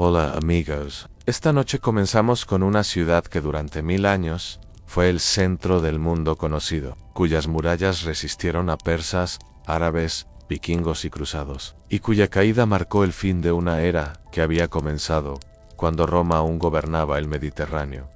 Hola amigos, esta noche comenzamos con una ciudad que durante 1000 años fue el centro del mundo conocido, cuyas murallas resistieron a persas, árabes, vikingos y cruzados, y cuya caída marcó el fin de una era que había comenzado cuando Roma aún gobernaba el Mediterráneo.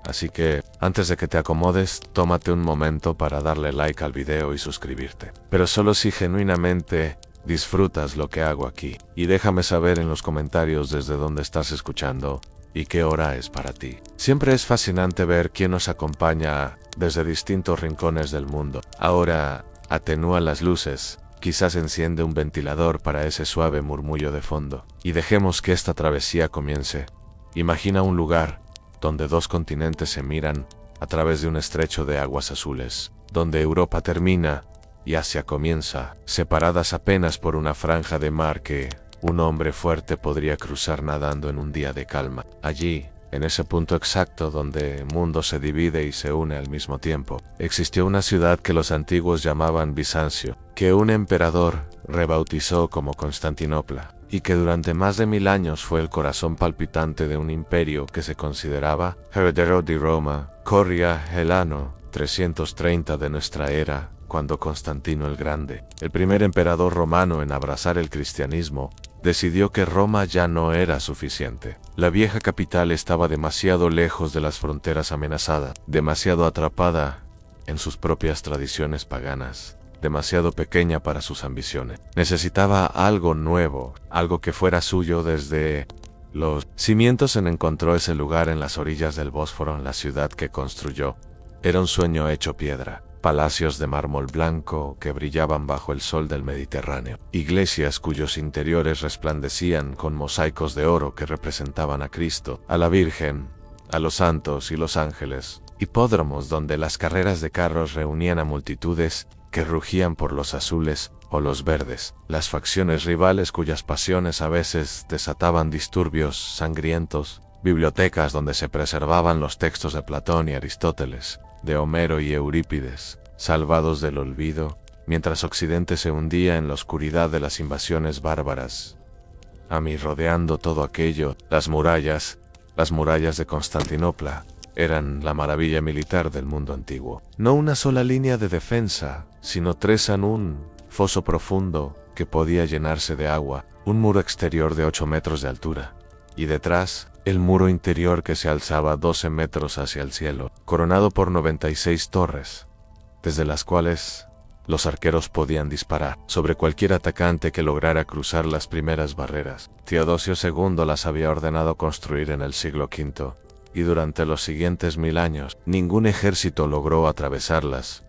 Así que, antes de que te acomodes, tómate un momento para darle like al video y suscribirte. Pero solo si genuinamente disfrutas lo que hago aquí. Y déjame saber en los comentarios desde dónde estás escuchando y qué hora es para ti. Siempre es fascinante ver quién nos acompaña desde distintos rincones del mundo. Ahora, atenúa las luces. Quizás enciende un ventilador para ese suave murmullo de fondo. Y dejemos que esta travesía comience. Imagina un lugar donde dos continentes se miran a través de un estrecho de aguas azules, donde Europa termina y Asia comienza, separadas apenas por una franja de mar que un hombre fuerte podría cruzar nadando en un día de calma. Allí, en ese punto exacto donde el mundo se divide y se une al mismo tiempo, existió una ciudad que los antiguos llamaban Bizancio, que un emperador rebautizó como Constantinopla, y que durante más de 1000 años fue el corazón palpitante de un imperio que se consideraba heredero de Roma. Corría el año 330 de nuestra era, cuando Constantino el Grande, el primer emperador romano en abrazar el cristianismo, decidió que Roma ya no era suficiente. La vieja capital estaba demasiado lejos de las fronteras amenazadas, demasiado atrapada en sus propias tradiciones paganas, demasiado pequeña para sus ambiciones. Necesitaba algo nuevo, algo que fuera suyo desde los cimientos. Encontró ese lugar en las orillas del Bósforo, en la ciudad que construyó. Era un sueño hecho piedra. Palacios de mármol blanco que brillaban bajo el sol del Mediterráneo. Iglesias cuyos interiores resplandecían con mosaicos de oro que representaban a Cristo, a la Virgen, a los santos y los ángeles. Hipódromos donde las carreras de carros reunían a multitudes que rugían por los azules o los verdes. Las facciones rivales cuyas pasiones a veces desataban disturbios sangrientos. Bibliotecas donde se preservaban los textos de Platón y Aristóteles, de Homero y Eurípides, salvados del olvido, mientras Occidente se hundía en la oscuridad de las invasiones bárbaras. A mí, rodeando todo aquello, las murallas de Constantinopla, eran la maravilla militar del mundo antiguo. No una sola línea de defensa, sino tres en un foso profundo que podía llenarse de agua, un muro exterior de 8 metros de altura, y detrás, el muro interior que se alzaba 12 metros hacia el cielo, coronado por 96 torres, desde las cuales los arqueros podían disparar sobre cualquier atacante que lograra cruzar las primeras barreras. Teodosio II las había ordenado construir en el siglo V, y durante los siguientes 1000 años, ningún ejército logró atravesarlas.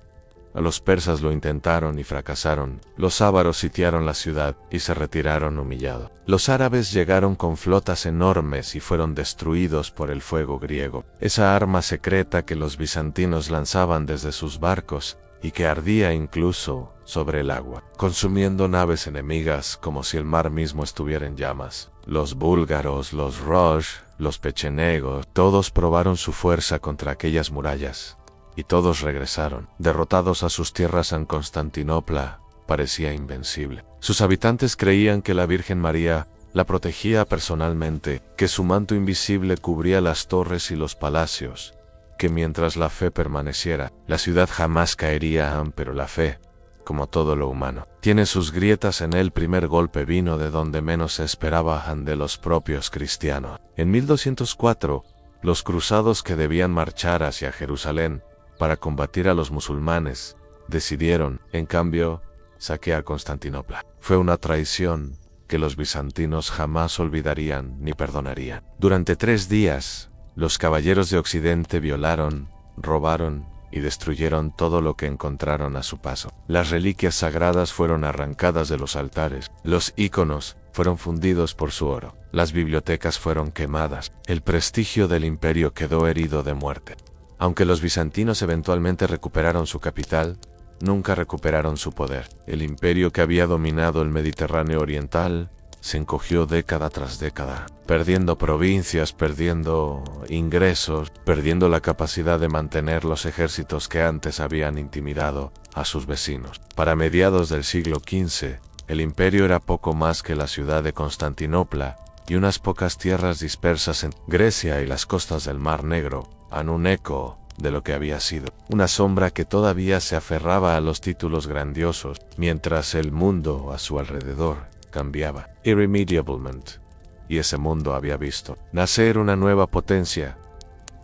Los persas lo intentaron y fracasaron. Los ávaros sitiaron la ciudad y se retiraron humillados. Los árabes llegaron con flotas enormes y fueron destruidos por el fuego griego. Esa arma secreta que los bizantinos lanzaban desde sus barcos y que ardía incluso sobre el agua, consumiendo naves enemigas como si el mar mismo estuviera en llamas. Los búlgaros, los rosh, los pechenegos, todos probaron su fuerza contra aquellas murallas. Y todos regresaron, derrotados a sus tierras. En Constantinopla parecía invencible. Sus habitantes creían que la Virgen María la protegía personalmente, que su manto invisible cubría las torres y los palacios, que mientras la fe permaneciera, la ciudad jamás caería. Pero la fe, como todo lo humano, tiene sus grietas. En el primer golpe vino de donde menos se esperaba, de los propios cristianos. En 1204, los cruzados que debían marchar hacia Jerusalén para combatir a los musulmanes, decidieron, en cambio, saquear Constantinopla. Fue una traición que los bizantinos jamás olvidarían ni perdonarían. Durante 3 días, los caballeros de Occidente violaron, robaron y destruyeron todo lo que encontraron a su paso. Las reliquias sagradas fueron arrancadas de los altares, los íconos fueron fundidos por su oro, las bibliotecas fueron quemadas, el prestigio del imperio quedó herido de muerte. Aunque los bizantinos eventualmente recuperaron su capital, nunca recuperaron su poder. El imperio que había dominado el Mediterráneo oriental se encogió década tras década, perdiendo provincias, perdiendo ingresos, perdiendo la capacidad de mantener los ejércitos que antes habían intimidado a sus vecinos. Para mediados del siglo XV, el imperio era poco más que la ciudad de Constantinopla y unas pocas tierras dispersas en Grecia y las costas del Mar Negro, han un eco de lo que había sido, una sombra que todavía se aferraba a los títulos grandiosos, mientras el mundo a su alrededor cambiaba irremediablemente, y ese mundo había visto nacer una nueva potencia.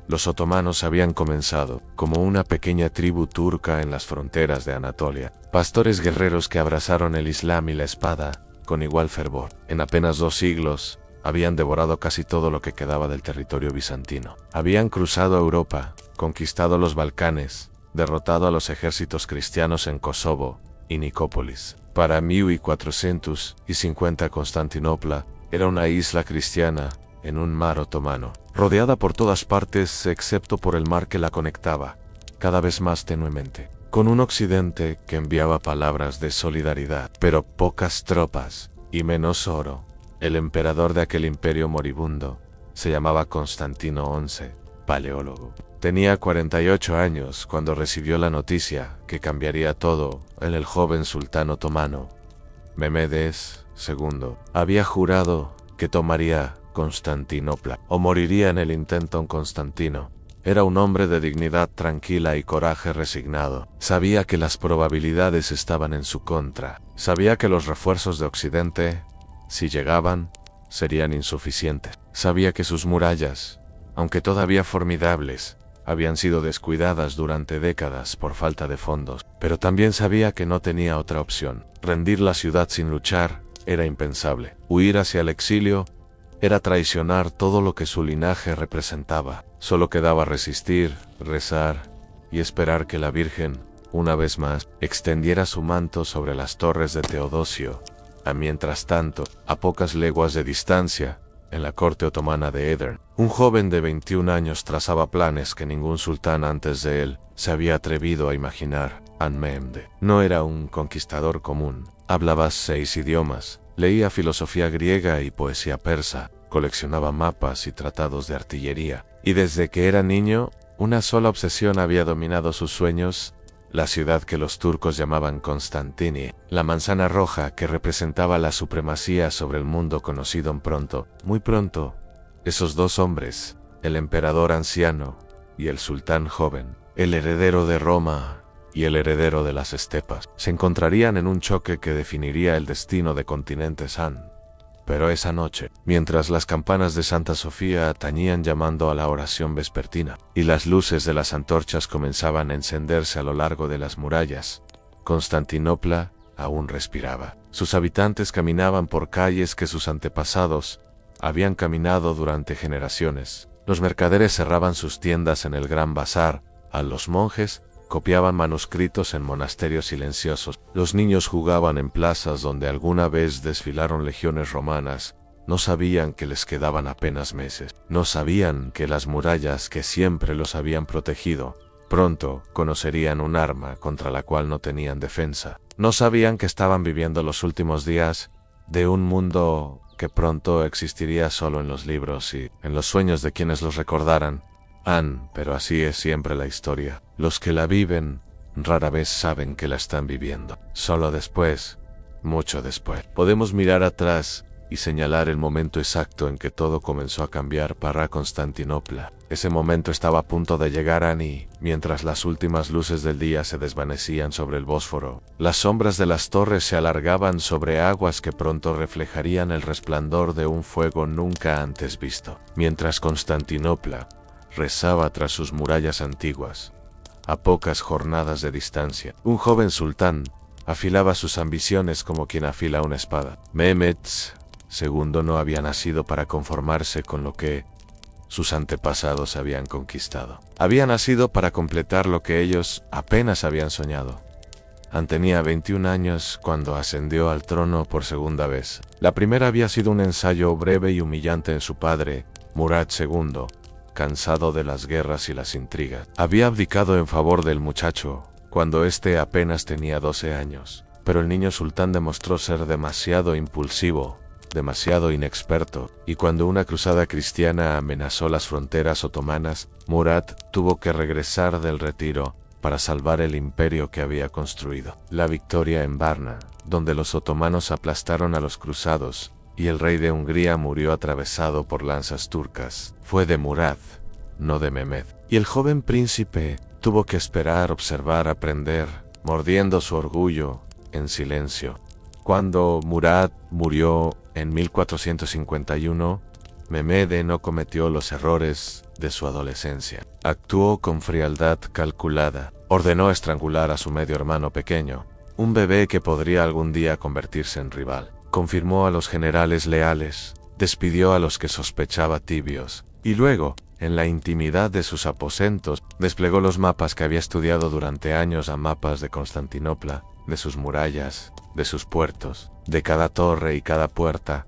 Los otomanos habían comenzado como una pequeña tribu turca en las fronteras de Anatolia, pastores guerreros que abrazaron el Islam y la espada con igual fervor. En apenas 2 siglos, habían devorado casi todo lo que quedaba del territorio bizantino. Habían cruzado Europa, conquistado los Balcanes, derrotado a los ejércitos cristianos en Kosovo y Nicópolis. Para 1450 Constantinopla era una isla cristiana en un mar otomano, rodeada por todas partes excepto por el mar que la conectaba, cada vez más tenuemente, con un occidente que enviaba palabras de solidaridad, pero pocas tropas y menos oro. El emperador de aquel imperio moribundo se llamaba Constantino XI, paleólogo. Tenía 48 años cuando recibió la noticia que cambiaría todo en el joven sultán otomano. Memedes II había jurado que tomaría Constantinopla o moriría en el intento en Constantino. Era un hombre de dignidad tranquila y coraje resignado. Sabía que las probabilidades estaban en su contra. Sabía que los refuerzos de Occidente, si llegaban, serían insuficientes. Sabía que sus murallas, aunque todavía formidables, habían sido descuidadas durante décadas por falta de fondos, pero también sabía que no tenía otra opción. Rendir la ciudad sin luchar era impensable. Huir hacia el exilio era traicionar todo lo que su linaje representaba. Solo quedaba resistir, rezar y esperar que la Virgen, una vez más, extendiera su manto sobre las torres de Teodosio. Mientras tanto, a pocas leguas de distancia, en la corte otomana de Edirne, un joven de 21 años trazaba planes que ningún sultán antes de él se había atrevido a imaginar. An-Mehmed no era un conquistador común. Hablaba 6 idiomas, leía filosofía griega y poesía persa, coleccionaba mapas y tratados de artillería, y desde que era niño, una sola obsesión había dominado sus sueños: la ciudad que los turcos llamaban Constantini, la manzana roja que representaba la supremacía sobre el mundo conocido. Muy pronto, esos 2 hombres, el emperador anciano y el sultán joven, el heredero de Roma y el heredero de las estepas, se encontrarían en un choque que definiría el destino de continentes Han. Pero esa noche, mientras las campanas de Santa Sofía tañían llamando a la oración vespertina, y las luces de las antorchas comenzaban a encenderse a lo largo de las murallas, Constantinopla aún respiraba. Sus habitantes caminaban por calles que sus antepasados habían caminado durante generaciones. Los mercaderes cerraban sus tiendas en el gran bazar, a los monjes copiaban manuscritos en monasterios silenciosos. Los niños jugaban en plazas donde alguna vez desfilaron legiones romanas. No sabían que les quedaban apenas meses. No sabían que las murallas que siempre los habían protegido pronto conocerían un arma contra la cual no tenían defensa. No sabían que estaban viviendo los últimos días de un mundo que pronto existiría solo en los libros y en los sueños de quienes los recordaran. Pero así es siempre la historia. Los que la viven rara vez saben que la están viviendo. Solo después, mucho después, podemos mirar atrás y señalar el momento exacto en que todo comenzó a cambiar para Constantinopla. Ese momento estaba a punto de llegar y, mientras las últimas luces del día se desvanecían sobre el Bósforo, las sombras de las torres se alargaban sobre aguas que pronto reflejarían el resplandor de un fuego nunca antes visto. Mientras Constantinopla rezaba tras sus murallas antiguas, a pocas jornadas de distancia, un joven sultán afilaba sus ambiciones como quien afila una espada. Mehmed II no había nacido para conformarse con lo que sus antepasados habían conquistado. Había nacido para completar lo que ellos apenas habían soñado. Tenía 21 años cuando ascendió al trono por segunda vez. La primera había sido un ensayo breve y humillante en su padre, Murad II, cansado de las guerras y las intrigas. Había abdicado en favor del muchacho cuando éste apenas tenía 12 años. Pero el niño sultán demostró ser demasiado impulsivo, demasiado inexperto, y cuando una cruzada cristiana amenazó las fronteras otomanas, Murad tuvo que regresar del retiro para salvar el imperio que había construido. La victoria en Varna, donde los otomanos aplastaron a los cruzados, y el rey de Hungría murió atravesado por lanzas turcas. Fue de Murad, no de Mehmed. Y el joven príncipe tuvo que esperar, observar, aprender, mordiendo su orgullo, en silencio. Cuando Murad murió en 1451, Mehmed no cometió los errores de su adolescencia. Actuó con frialdad calculada. Ordenó estrangular a su medio hermano pequeño, un bebé que podría algún día convertirse en rival. Confirmó a los generales leales, despidió a los que sospechaba tibios, y luego, en la intimidad de sus aposentos, desplegó los mapas que había estudiado durante años a mapas de Constantinopla, de sus murallas, de sus puertos, de cada torre y cada puerta.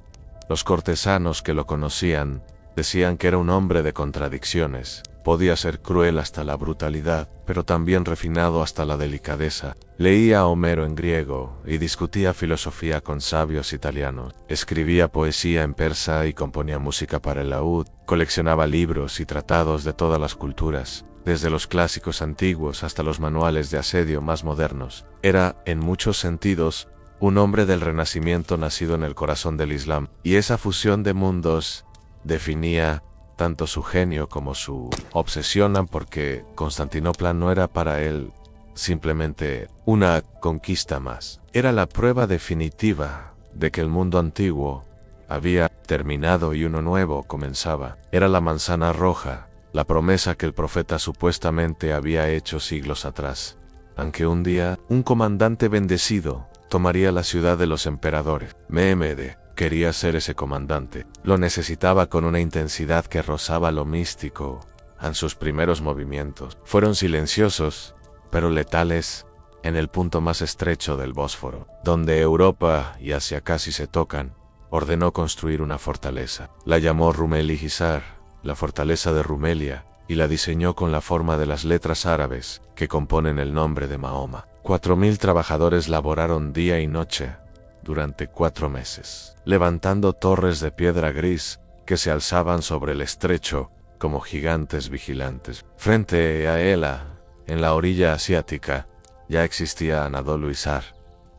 Los cortesanos que lo conocían decían que era un hombre de contradicciones. Podía ser cruel hasta la brutalidad, pero también refinado hasta la delicadeza. Leía a Homero en griego y discutía filosofía con sabios italianos. Escribía poesía en persa y componía música para el laúd. Coleccionaba libros y tratados de todas las culturas, desde los clásicos antiguos hasta los manuales de asedio más modernos. Era, en muchos sentidos, un hombre del Renacimiento nacido en el corazón del Islam, y esa fusión de mundos definía tanto su genio como su obsesión, porque Constantinopla no era para él simplemente una conquista más. Era la prueba definitiva de que el mundo antiguo había terminado y uno nuevo comenzaba. Era la manzana roja, la promesa que el profeta supuestamente había hecho siglos atrás, aunque un día un comandante bendecido tomaría la ciudad de los emperadores. Mehmed quería ser ese comandante. Lo necesitaba con una intensidad que rozaba lo místico. En sus primeros movimientos fueron silenciosos, pero letales, en el punto más estrecho del Bósforo, donde Europa y Asia casi se tocan. Ordenó construir una fortaleza. La llamó Rumeli-Hisar, la fortaleza de Rumelia, y la diseñó con la forma de las letras árabes que componen el nombre de Mahoma. 4000 trabajadores laboraron día y noche durante 4 meses, levantando torres de piedra gris que se alzaban sobre el estrecho como gigantes vigilantes. Frente a ella, en la orilla asiática, ya existía Anadolu Hisar,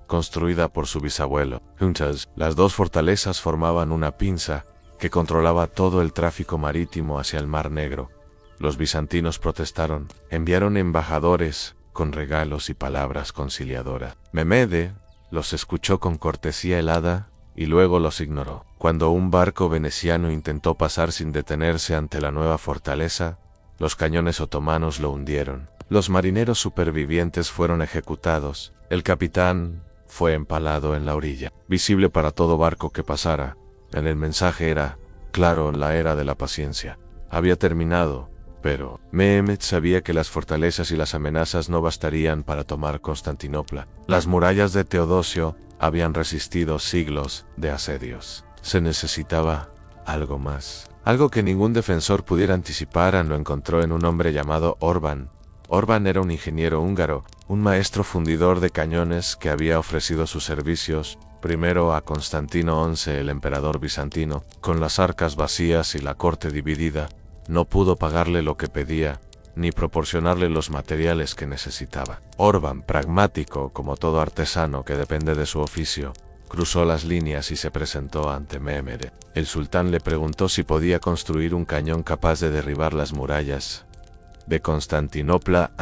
construida por su bisabuelo. Juntas, las dos fortalezas formaban una pinza que controlaba todo el tráfico marítimo hacia el Mar Negro. Los bizantinos protestaron, enviaron embajadores con regalos y palabras conciliadoras. Mehmed los escuchó con cortesía helada y luego los ignoró. Cuando un barco veneciano intentó pasar sin detenerse ante la nueva fortaleza, los cañones otomanos lo hundieron. Los marineros supervivientes fueron ejecutados. El capitán fue empalado en la orilla. Visible para todo barco que pasara, en el mensaje era, claro, la era de la paciencia había terminado. Pero Mehmed sabía que las fortalezas y las amenazas no bastarían para tomar Constantinopla. Las murallas de Teodosio habían resistido siglos de asedios. Se necesitaba algo más. Algo que ningún defensor pudiera anticipar. Lo encontró en un hombre llamado Orban. Orban era un ingeniero húngaro, un maestro fundidor de cañones que había ofrecido sus servicios primero a Constantino XI, el emperador bizantino. Con las arcas vacías y la corte dividida, no pudo pagarle lo que pedía, ni proporcionarle los materiales que necesitaba. Orban, pragmático como todo artesano que depende de su oficio, cruzó las líneas y se presentó ante Mehmed. El sultán le preguntó si podía construir un cañón capaz de derribar las murallas de Constantinopla.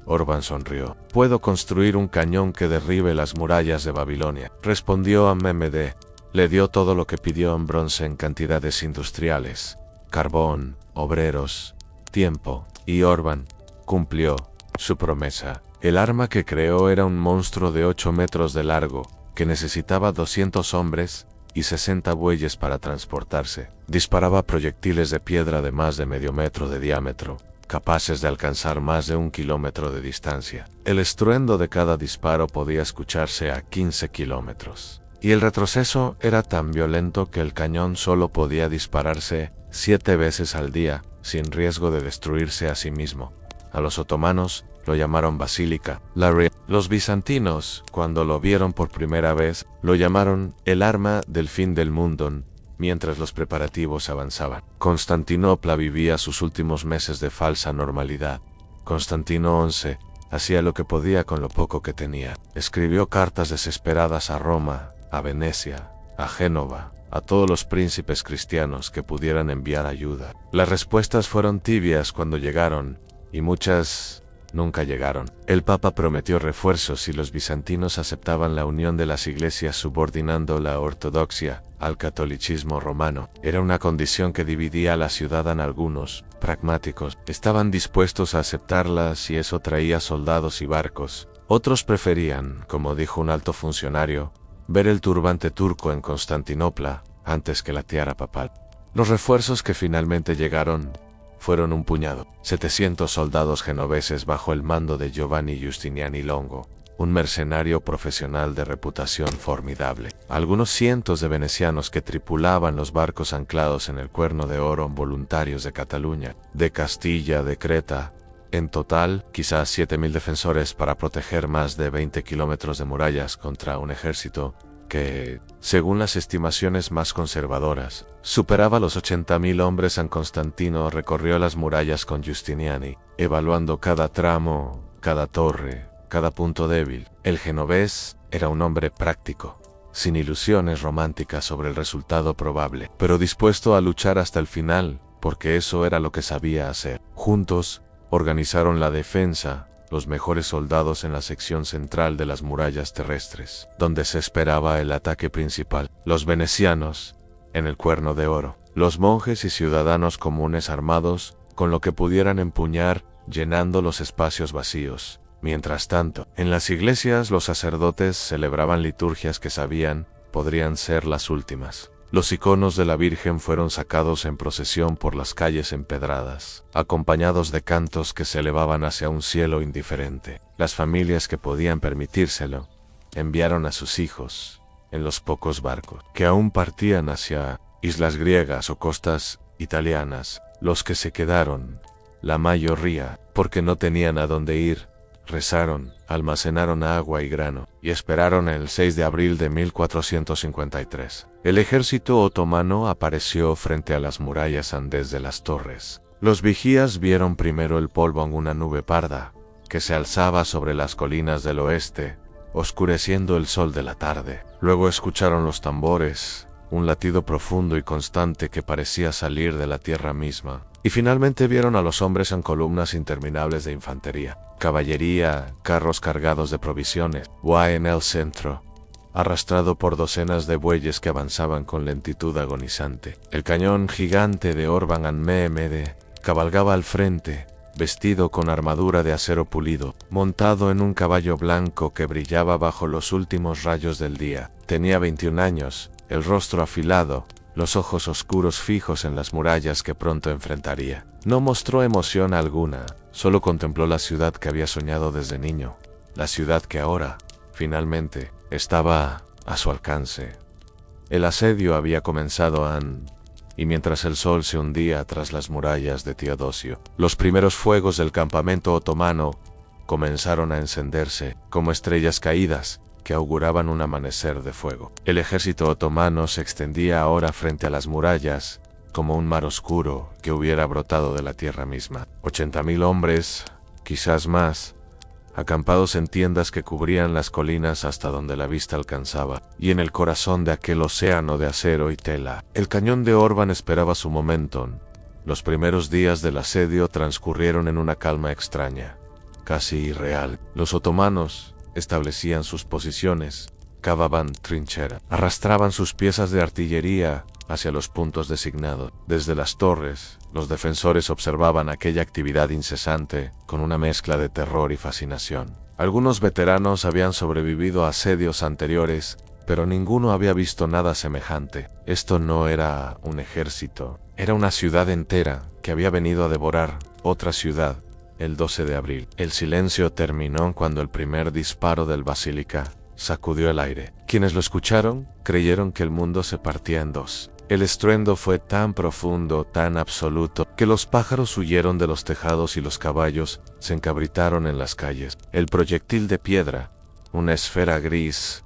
Orban sonrió. Puedo construir un cañón que derribe las murallas de Babilonia, respondió a Mehmed. Le dio todo lo que pidió en bronce en cantidades industriales: carbón, obreros, tiempo, y Orban cumplió su promesa. El arma que creó era un monstruo de 8 metros de largo, que necesitaba 200 hombres y 60 bueyes para transportarse. Disparaba proyectiles de piedra de más de medio metro de diámetro, capaces de alcanzar más de 1 kilómetro de distancia. El estruendo de cada disparo podía escucharse a 15 kilómetros. Y el retroceso era tan violento que el cañón solo podía dispararse 7 veces al día, sin riesgo de destruirse a sí mismo. A los otomanos lo llamaron Basílica. Los bizantinos, cuando lo vieron por primera vez, lo llamaron el arma del fin del mundo, mientras los preparativos avanzaban. Constantinopla vivía sus últimos meses de falsa normalidad. Constantino XI hacía lo que podía con lo poco que tenía. Escribió cartas desesperadas a Roma, a Venecia, a Génova, a todos los príncipes cristianos que pudieran enviar ayuda. Las respuestas fueron tibias cuando llegaron, y muchas nunca llegaron. El Papa prometió refuerzos si los bizantinos aceptaban la unión de las iglesias subordinando la ortodoxia al catolicismo romano. Era una condición que dividía a la ciudad en algunos, pragmáticos, estaban dispuestos a aceptarla si eso traía soldados y barcos. Otros preferían, como dijo un alto funcionario, ver el turbante turco en Constantinopla antes que la tiara papal. Los refuerzos que finalmente llegaron fueron un puñado, 700 soldados genoveses bajo el mando de Giovanni Giustiniani Longo, un mercenario profesional de reputación formidable. Algunos cientos de venecianos que tripulaban los barcos anclados en el Cuerno de Oro, voluntarios de Cataluña, de Castilla, de Creta. En total, quizás 7.000 defensores para proteger más de 20 kilómetros de murallas contra un ejército que, según las estimaciones más conservadoras, superaba los 80.000 hombres. San Constantino recorrió las murallas con Giustiniani, evaluando cada tramo, cada torre, cada punto débil. El genovés era un hombre práctico, sin ilusiones románticas sobre el resultado probable, pero dispuesto a luchar hasta el final, porque eso era lo que sabía hacer. Juntos, organizaron la defensa, los mejores soldados en la sección central de las murallas terrestres, donde se esperaba el ataque principal. Los venecianos, en el Cuerno de Oro. Los monjes y ciudadanos comunes armados, con lo que pudieran empuñar, llenando los espacios vacíos. Mientras tanto, en las iglesias los sacerdotes celebraban liturgias que sabían podrían ser las últimas. Los iconos de la Virgen fueron sacados en procesión por las calles empedradas, acompañados de cantos que se elevaban hacia un cielo indiferente. Las familias que podían permitírselo enviaron a sus hijos en los pocos barcos que aún partían hacia islas griegas o costas italianas. Los que se quedaron, la mayoría, porque no tenían a dónde ir, rezaron, almacenaron agua y grano, y esperaron el 6 de abril de 1453. El ejército otomano apareció frente a las murallas andes de las torres. Los vigías vieron primero el polvo en una nube parda, que se alzaba sobre las colinas del oeste, oscureciendo el sol de la tarde. Luego escucharon los tambores, un latido profundo y constante que parecía salir de la tierra misma. Y finalmente vieron a los hombres en columnas interminables de infantería, caballería, carros cargados de provisiones, Guay en el centro, arrastrado por docenas de bueyes que avanzaban con lentitud agonizante. El cañón gigante de Orban and Mehmede cabalgaba al frente, vestido con armadura de acero pulido, montado en un caballo blanco que brillaba bajo los últimos rayos del día. Tenía 21 años, el rostro afilado, los ojos oscuros fijos en las murallas que pronto enfrentaría. No mostró emoción alguna, solo contempló la ciudad que había soñado desde niño, la ciudad que ahora, finalmente, estaba a su alcance. El asedio había comenzado y mientras el sol se hundía tras las murallas de Teodosio, los primeros fuegos del campamento otomano comenzaron a encenderse como estrellas caídas que auguraban un amanecer de fuego. El ejército otomano se extendía ahora frente a las murallas como un mar oscuro que hubiera brotado de la tierra misma. 80.000 hombres, quizás más, acampados en tiendas que cubrían las colinas hasta donde la vista alcanzaba, y en el corazón de aquel océano de acero y tela. El cañón de Orban esperaba su momento. Los primeros días del asedio transcurrieron en una calma extraña, casi irreal. Los otomanos establecían sus posiciones, cavaban trinchera, arrastraban sus piezas de artillería hacia los puntos designados. Desde las torres, los defensores observaban aquella actividad incesante con una mezcla de terror y fascinación. Algunos veteranos habían sobrevivido a asedios anteriores, pero ninguno había visto nada semejante. Esto no era un ejército, era una ciudad entera que había venido a devorar otra ciudad. El 12 de abril. El silencio terminó cuando el primer disparo del basílica sacudió el aire. Quienes lo escucharon creyeron que el mundo se partía en dos. El estruendo fue tan profundo, tan absoluto, que los pájaros huyeron de los tejados y los caballos se encabritaron en las calles. El proyectil de piedra, una esfera gris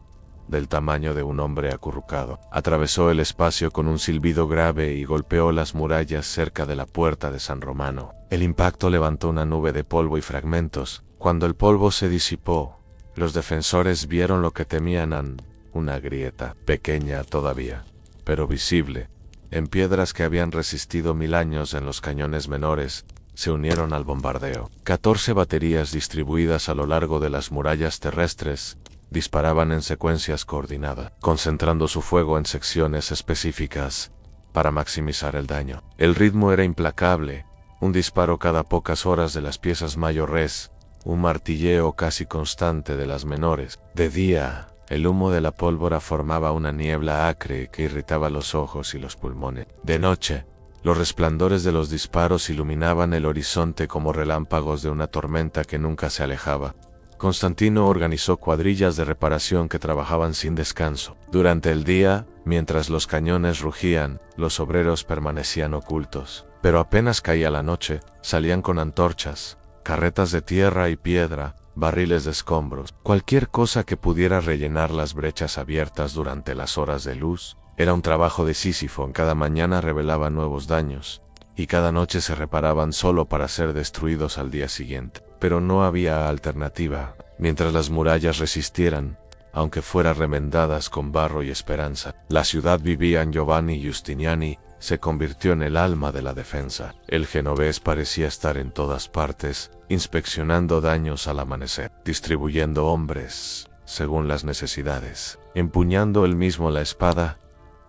del tamaño de un hombre acurrucado, atravesó el espacio con un silbido grave y golpeó las murallas cerca de la puerta de San Romano. El impacto levantó una nube de polvo y fragmentos. Cuando el polvo se disipó, los defensores vieron lo que temían. una grieta, pequeña todavía, pero visible, en piedras que habían resistido 1000 años en los cañones menores, se unieron al bombardeo. 14 baterías distribuidas a lo largo de las murallas terrestres disparaban en secuencias coordinadas, concentrando su fuego en secciones específicas para maximizar el daño. El ritmo era implacable, un disparo cada pocas horas de las piezas mayores, un martilleo casi constante de las menores. De día, el humo de la pólvora formaba una niebla acre que irritaba los ojos y los pulmones. De noche, los resplandores de los disparos iluminaban el horizonte como relámpagos de una tormenta que nunca se alejaba. Constantino organizó cuadrillas de reparación que trabajaban sin descanso. Durante el día, mientras los cañones rugían, los obreros permanecían ocultos. Pero apenas caía la noche, salían con antorchas, carretas de tierra y piedra, barriles de escombros, cualquier cosa que pudiera rellenar las brechas abiertas durante las horas de luz. Era un trabajo de Sísifo. Cada mañana revelaba nuevos daños, y cada noche se reparaban solo para ser destruidos al día siguiente. Pero no había alternativa. Mientras las murallas resistieran, aunque fueran remendadas con barro y esperanza, la ciudad vivía en Giovanni Giustiniani, se convirtió en el alma de la defensa. El genovés parecía estar en todas partes, inspeccionando daños al amanecer, distribuyendo hombres según las necesidades, empuñando él mismo la espada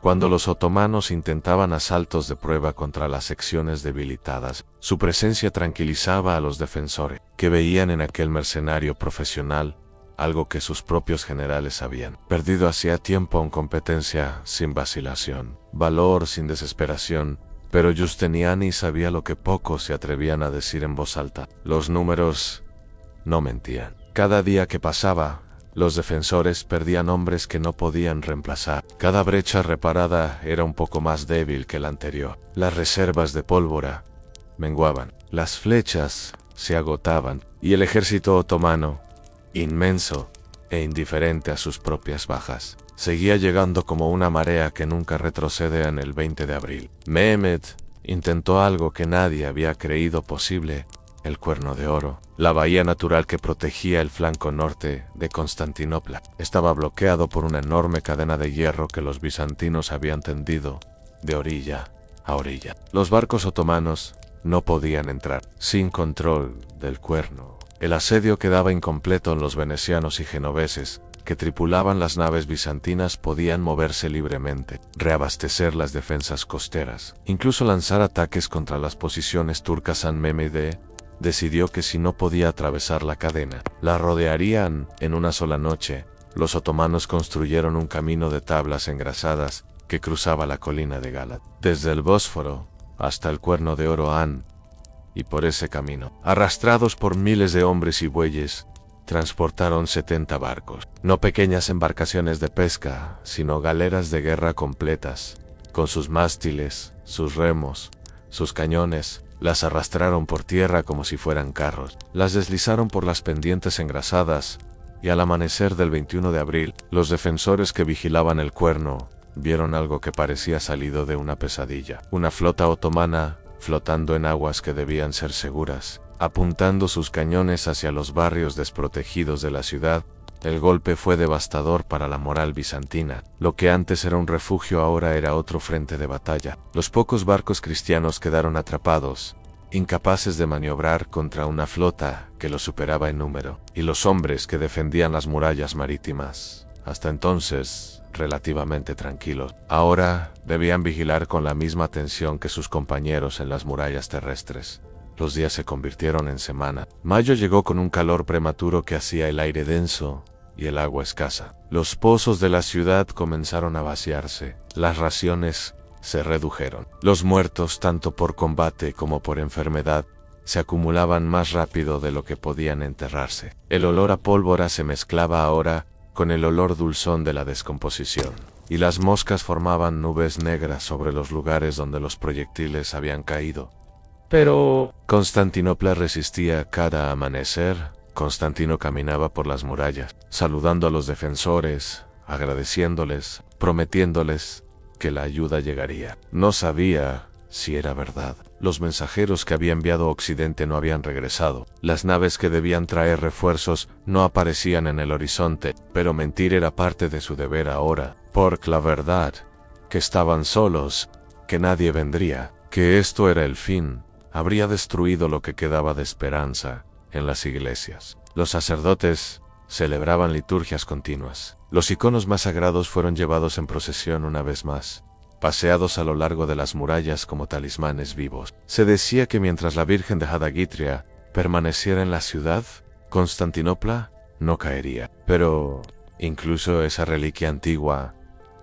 cuando los otomanos intentaban asaltos de prueba contra las secciones debilitadas. Su presencia tranquilizaba a los defensores, que veían en aquel mercenario profesional algo que sus propios generales habían perdido hacía tiempo en competencia sin vacilación, valor sin desesperación. Pero Giustiniani sabía lo que pocos se atrevían a decir en voz alta. Los números no mentían. Cada día que pasaba, los defensores perdían hombres que no podían reemplazar. Cada brecha reparada era un poco más débil que la anterior. Las reservas de pólvora menguaban, las flechas se agotaban, y el ejército otomano, inmenso e indiferente a sus propias bajas, seguía llegando como una marea que nunca retrocede en el 20 de abril. Mehmed intentó algo que nadie había creído posible: el Cuerno de Oro. La bahía natural que protegía el flanco norte de Constantinopla estaba bloqueado por una enorme cadena de hierro que los bizantinos habían tendido de orilla a orilla. Los barcos otomanos no podían entrar. Sin control del Cuerno, el asedio quedaba incompleto. Los venecianos y genoveses que tripulaban las naves bizantinas podían moverse libremente, reabastecer las defensas costeras, incluso lanzar ataques contra las posiciones turcas. San Mehmed decidió que si no podía atravesar la cadena, la rodearían en una sola noche. Los otomanos construyeron un camino de tablas engrasadas que cruzaba la colina de Galat, desde el Bósforo hasta el Cuerno de Oro. Y por ese camino, arrastrados por miles de hombres y bueyes, transportaron 70 barcos, no pequeñas embarcaciones de pesca, sino galeras de guerra completas, con sus mástiles, sus remos, sus cañones. Las arrastraron por tierra como si fueran carros, las deslizaron por las pendientes engrasadas, y al amanecer del 21 de abril, los defensores que vigilaban el Cuerno vieron algo que parecía salido de una pesadilla. Una flota otomana flotando en aguas que debían ser seguras, apuntando sus cañones hacia los barrios desprotegidos de la ciudad. El golpe fue devastador para la moral bizantina. Lo que antes era un refugio ahora era otro frente de batalla. Los pocos barcos cristianos quedaron atrapados, incapaces de maniobrar contra una flota que los superaba en número, y los hombres que defendían las murallas marítimas, hasta entonces relativamente tranquilos, ahora debían vigilar con la misma atención que sus compañeros en las murallas terrestres. Los días se convirtieron en semanas. Mayo llegó con un calor prematuro que hacía el aire denso y el agua escasa. Los pozos de la ciudad comenzaron a vaciarse. Las raciones se redujeron. Los muertos, tanto por combate como por enfermedad, se acumulaban más rápido de lo que podían enterrarse. El olor a pólvora se mezclaba ahora con el olor dulzón de la descomposición, y las moscas formaban nubes negras sobre los lugares donde los proyectiles habían caído. Pero Constantinopla resistía. Cada amanecer, Constantino caminaba por las murallas, saludando a los defensores, agradeciéndoles, prometiéndoles que la ayuda llegaría. No sabía si era verdad, Los mensajeros que había enviado Occidente no habían regresado. Las naves que debían traer refuerzos no aparecían en el horizonte, pero mentir era parte de su deber ahora, porque la verdad, que estaban solos, que nadie vendría, que esto era el fin, habría destruido lo que quedaba de esperanza en las iglesias. Los sacerdotes celebraban liturgias continuas. Los iconos más sagrados fueron llevados en procesión una vez más, paseados a lo largo de las murallas como talismanes vivos. Se decía que mientras la Virgen de Hadagitria permaneciera en la ciudad, Constantinopla no caería. Pero incluso esa reliquia antigua,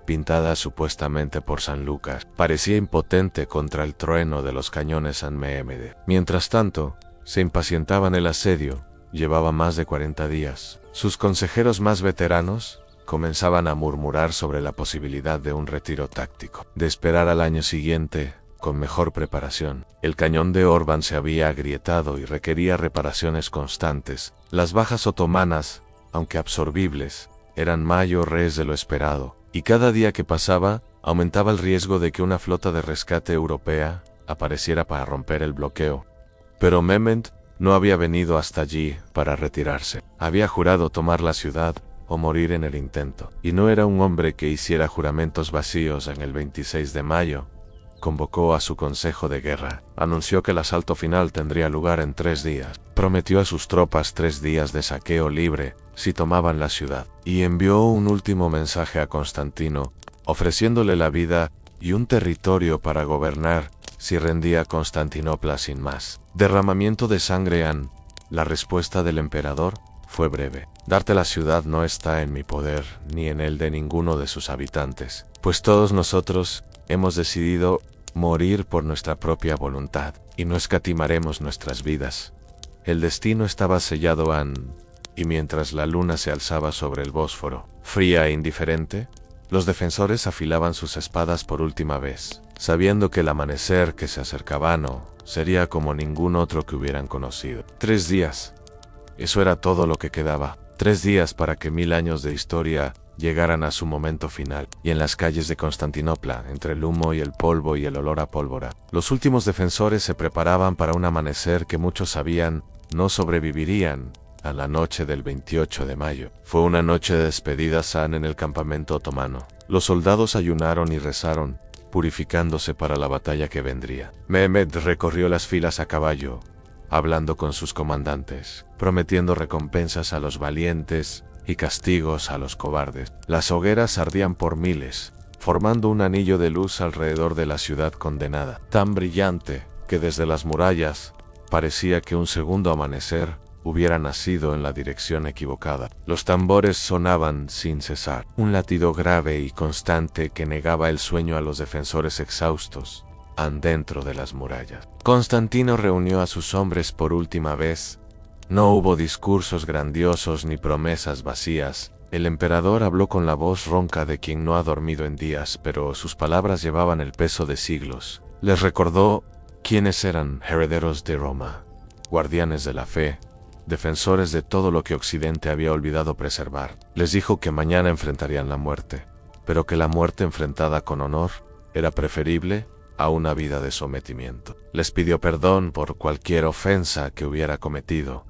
pintada supuestamente por San Lucas, parecía impotente contra el trueno de los cañones San Mehmed. Mientras tanto, se impacientaban el asedio. Llevaba más de 40 días. Sus consejeros más veteranos comenzaban a murmurar sobre la posibilidad de un retiro táctico, de esperar al año siguiente con mejor preparación. El cañón de Orban se había agrietado y requería reparaciones constantes. Las bajas otomanas, aunque absorbibles, eran mayores de lo esperado, y cada día que pasaba aumentaba el riesgo de que una flota de rescate europea apareciera para romper el bloqueo. Pero Mehmed no había venido hasta allí para retirarse. Había jurado tomar la ciudad o morir en el intento. Y no era un hombre que hiciera juramentos vacíos. En el 26 de mayo, convocó a su consejo de guerra. Anunció que el asalto final tendría lugar en 3 días. Prometió a sus tropas 3 días de saqueo libre si tomaban la ciudad. Y envió un último mensaje a Constantino, ofreciéndole la vida y un territorio para gobernar si rendía Constantinopla sin más. Derramamiento de sangre. La respuesta del emperador fue breve. Darte la ciudad no está en mi poder, ni en el de ninguno de sus habitantes, pues todos nosotros hemos decidido morir por nuestra propia voluntad, y no escatimaremos nuestras vidas. El destino estaba sellado. Y mientras la luna se alzaba sobre el Bósforo, fría e indiferente, los defensores afilaban sus espadas por última vez, sabiendo que el amanecer que se acercaba no sería como ningún otro que hubieran conocido. 3 días. Eso era todo lo que quedaba. 3 días para que 1000 años de historia llegaran a su momento final. Y en las calles de Constantinopla, entre el humo y el polvo y el olor a pólvora, los últimos defensores se preparaban para un amanecer que muchos sabían no sobrevivirían a la noche del 28 de mayo. Fue una noche de despedida en el campamento otomano. Los soldados ayunaron y rezaron, purificándose para la batalla que vendría. Mehmed recorrió las filas a caballo, hablando con sus comandantes, prometiendo recompensas a los valientes y castigos a los cobardes. Las hogueras ardían por miles, formando un anillo de luz alrededor de la ciudad condenada, tan brillante que desde las murallas parecía que un segundo amanecer hubiera nacido en la dirección equivocada. Los tambores sonaban sin cesar, un latido grave y constante que negaba el sueño a los defensores exhaustos dentro de las murallas. Constantino reunió a sus hombres por última vez. No hubo discursos grandiosos ni promesas vacías. El emperador habló con la voz ronca de quien no ha dormido en días, pero sus palabras llevaban el peso de siglos. Les recordó quiénes eran: herederos de Roma, guardianes de la fe, defensores de todo lo que Occidente había olvidado preservar. Les dijo que mañana enfrentarían la muerte, pero que la muerte enfrentada con honor era preferible a una vida de sometimiento. Les pidió perdón por cualquier ofensa que hubiera cometido,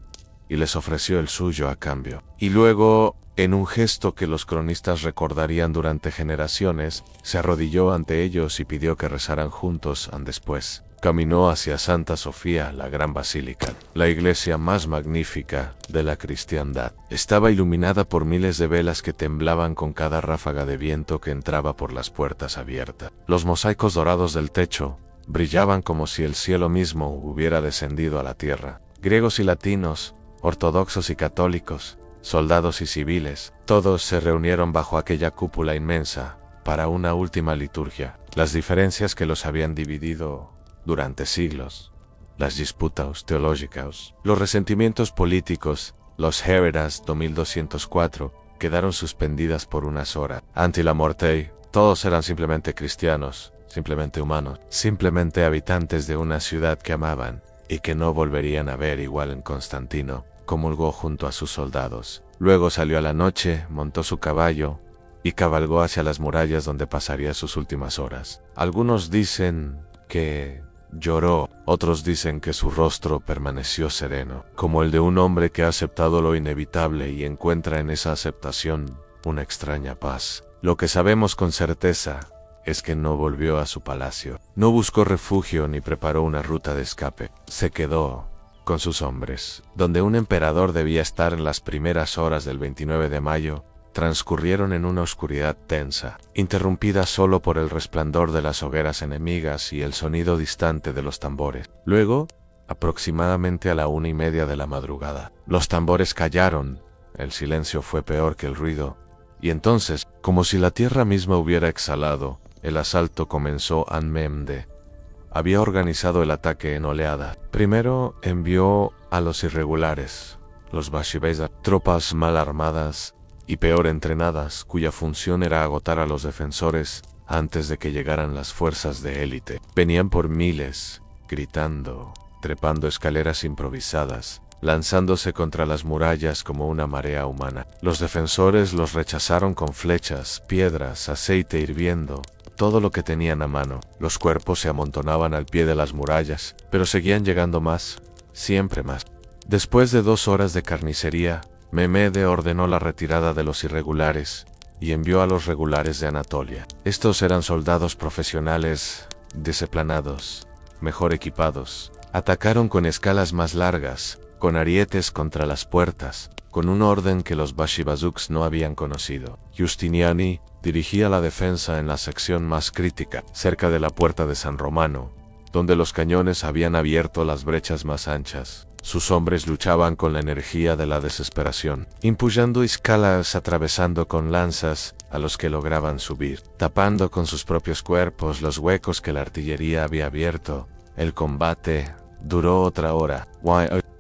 y les ofreció el suyo a cambio. Y luego, en un gesto que los cronistas recordarían durante generaciones, se arrodilló ante ellos y pidió que rezaran juntos. Después caminó hacia Santa Sofía, la gran basílica, la iglesia más magnífica de la cristiandad. Estaba iluminada por miles de velas que temblaban con cada ráfaga de viento que entraba por las puertas abiertas. Los mosaicos dorados del techo brillaban como si el cielo mismo hubiera descendido a la tierra. Griegos y latinos, ortodoxos y católicos, soldados y civiles, todos se reunieron bajo aquella cúpula inmensa para una última liturgia. Las diferencias que los habían dividido durante siglos, las disputas teológicas, los resentimientos políticos, los heredas de 1204, quedaron suspendidas por unas horas. Ante la muerte, todos eran simplemente cristianos, simplemente humanos, simplemente habitantes de una ciudad que amaban y que no volverían a ver igual. En Constantino comulgó junto a sus soldados. Luego salió a la noche, montó su caballo y cabalgó hacia las murallas donde pasaría sus últimas horas. Algunos dicen que lloró. Otros dicen que su rostro permaneció sereno, como el de un hombre que ha aceptado lo inevitable y encuentra en esa aceptación una extraña paz. Lo que sabemos con certeza es que no volvió a su palacio, no buscó refugio ni preparó una ruta de escape. Se quedó con sus hombres. Donde un emperador debía estar en las primeras horas del 29 de mayo, transcurrieron en una oscuridad tensa, interrumpida solo por el resplandor de las hogueras enemigas y el sonido distante de los tambores. Luego, aproximadamente a la 1:30 de la madrugada, los tambores callaron, el silencio fue peor que el ruido, y entonces, como si la tierra misma hubiera exhalado, el asalto comenzó. An-Memde había organizado el ataque en oleada. Primero envió a los irregulares, los Bashibeza, tropas mal armadas y peor entrenadas, cuya función era agotar a los defensores antes de que llegaran las fuerzas de élite. Venían por miles, gritando, trepando escaleras improvisadas, lanzándose contra las murallas como una marea humana. Los defensores los rechazaron con flechas, piedras, aceite hirviendo, todo lo que tenían a mano. Los cuerpos se amontonaban al pie de las murallas, pero seguían llegando más, siempre más. Después de 2 horas de carnicería, Mehmed ordenó la retirada de los irregulares y envió a los regulares de Anatolia. Estos eran soldados profesionales, disciplinados, mejor equipados. Atacaron con escalas más largas, con arietes contra las puertas, con un orden que los Bashibazuks no habían conocido. Giustiniani dirigía la defensa en la sección más crítica, cerca de la puerta de San Romano, donde los cañones habían abierto las brechas más anchas. Sus hombres luchaban con la energía de la desesperación, impulsando escalas, atravesando con lanzas a los que lograban subir, tapando con sus propios cuerpos los huecos que la artillería había abierto. El combate duró otra hora.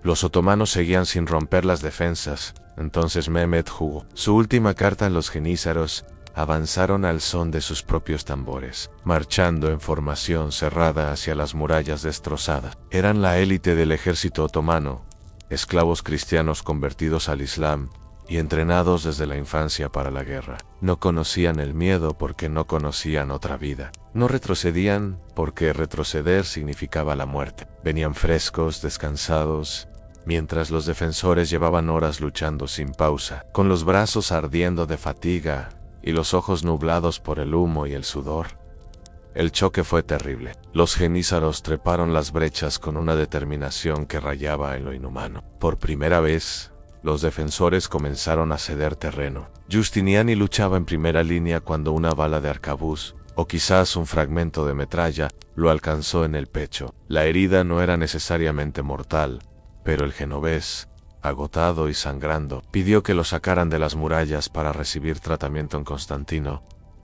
Los otomanos seguían sin romper las defensas. Entonces Mehmed jugó su última carta en los jenízaros. Avanzaron al son de sus propios tambores, marchando en formación cerrada hacia las murallas destrozadas. Eran la élite del ejército otomano, esclavos cristianos convertidos al Islam y entrenados desde la infancia para la guerra. No conocían el miedo porque no conocían otra vida. No retrocedían porque retroceder significaba la muerte. Venían frescos, descansados, mientras los defensores llevaban horas luchando sin pausa, con los brazos ardiendo de fatiga y los ojos nublados por el humo y el sudor. El choque fue terrible. Los jenízaros treparon las brechas con una determinación que rayaba en lo inhumano. Por primera vez, los defensores comenzaron a ceder terreno. Giustiniani luchaba en primera línea cuando una bala de arcabuz, o quizás un fragmento de metralla, lo alcanzó en el pecho. La herida no era necesariamente mortal, pero el genovés, agotado y sangrando, pidió que lo sacaran de las murallas para recibir tratamiento en Constantino.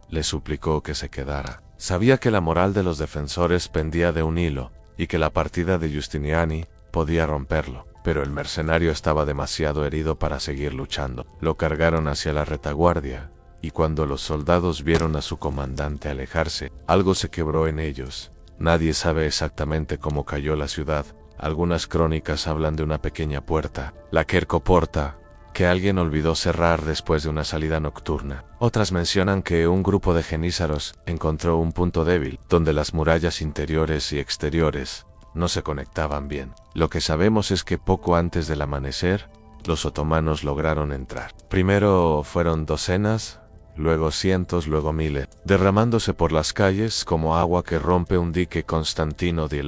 Le suplicó que se quedara. Sabía que la moral de los defensores pendía de un hilo, y que la partida de Giustiniani podía romperlo, pero el mercenario estaba demasiado herido para seguir luchando. Lo cargaron hacia la retaguardia, y cuando los soldados vieron a su comandante alejarse, algo se quebró en ellos. Nadie sabe exactamente cómo cayó la ciudad. Algunas crónicas hablan de una pequeña puerta, la Kerkoporta, que alguien olvidó cerrar después de una salida nocturna. Otras mencionan que un grupo de jenízaros encontró un punto débil, donde las murallas interiores y exteriores no se conectaban bien. Lo que sabemos es que poco antes del amanecer, los otomanos lograron entrar. Primero fueron docenas, luego cientos, luego miles, derramándose por las calles como agua que rompe un dique. Constantino XI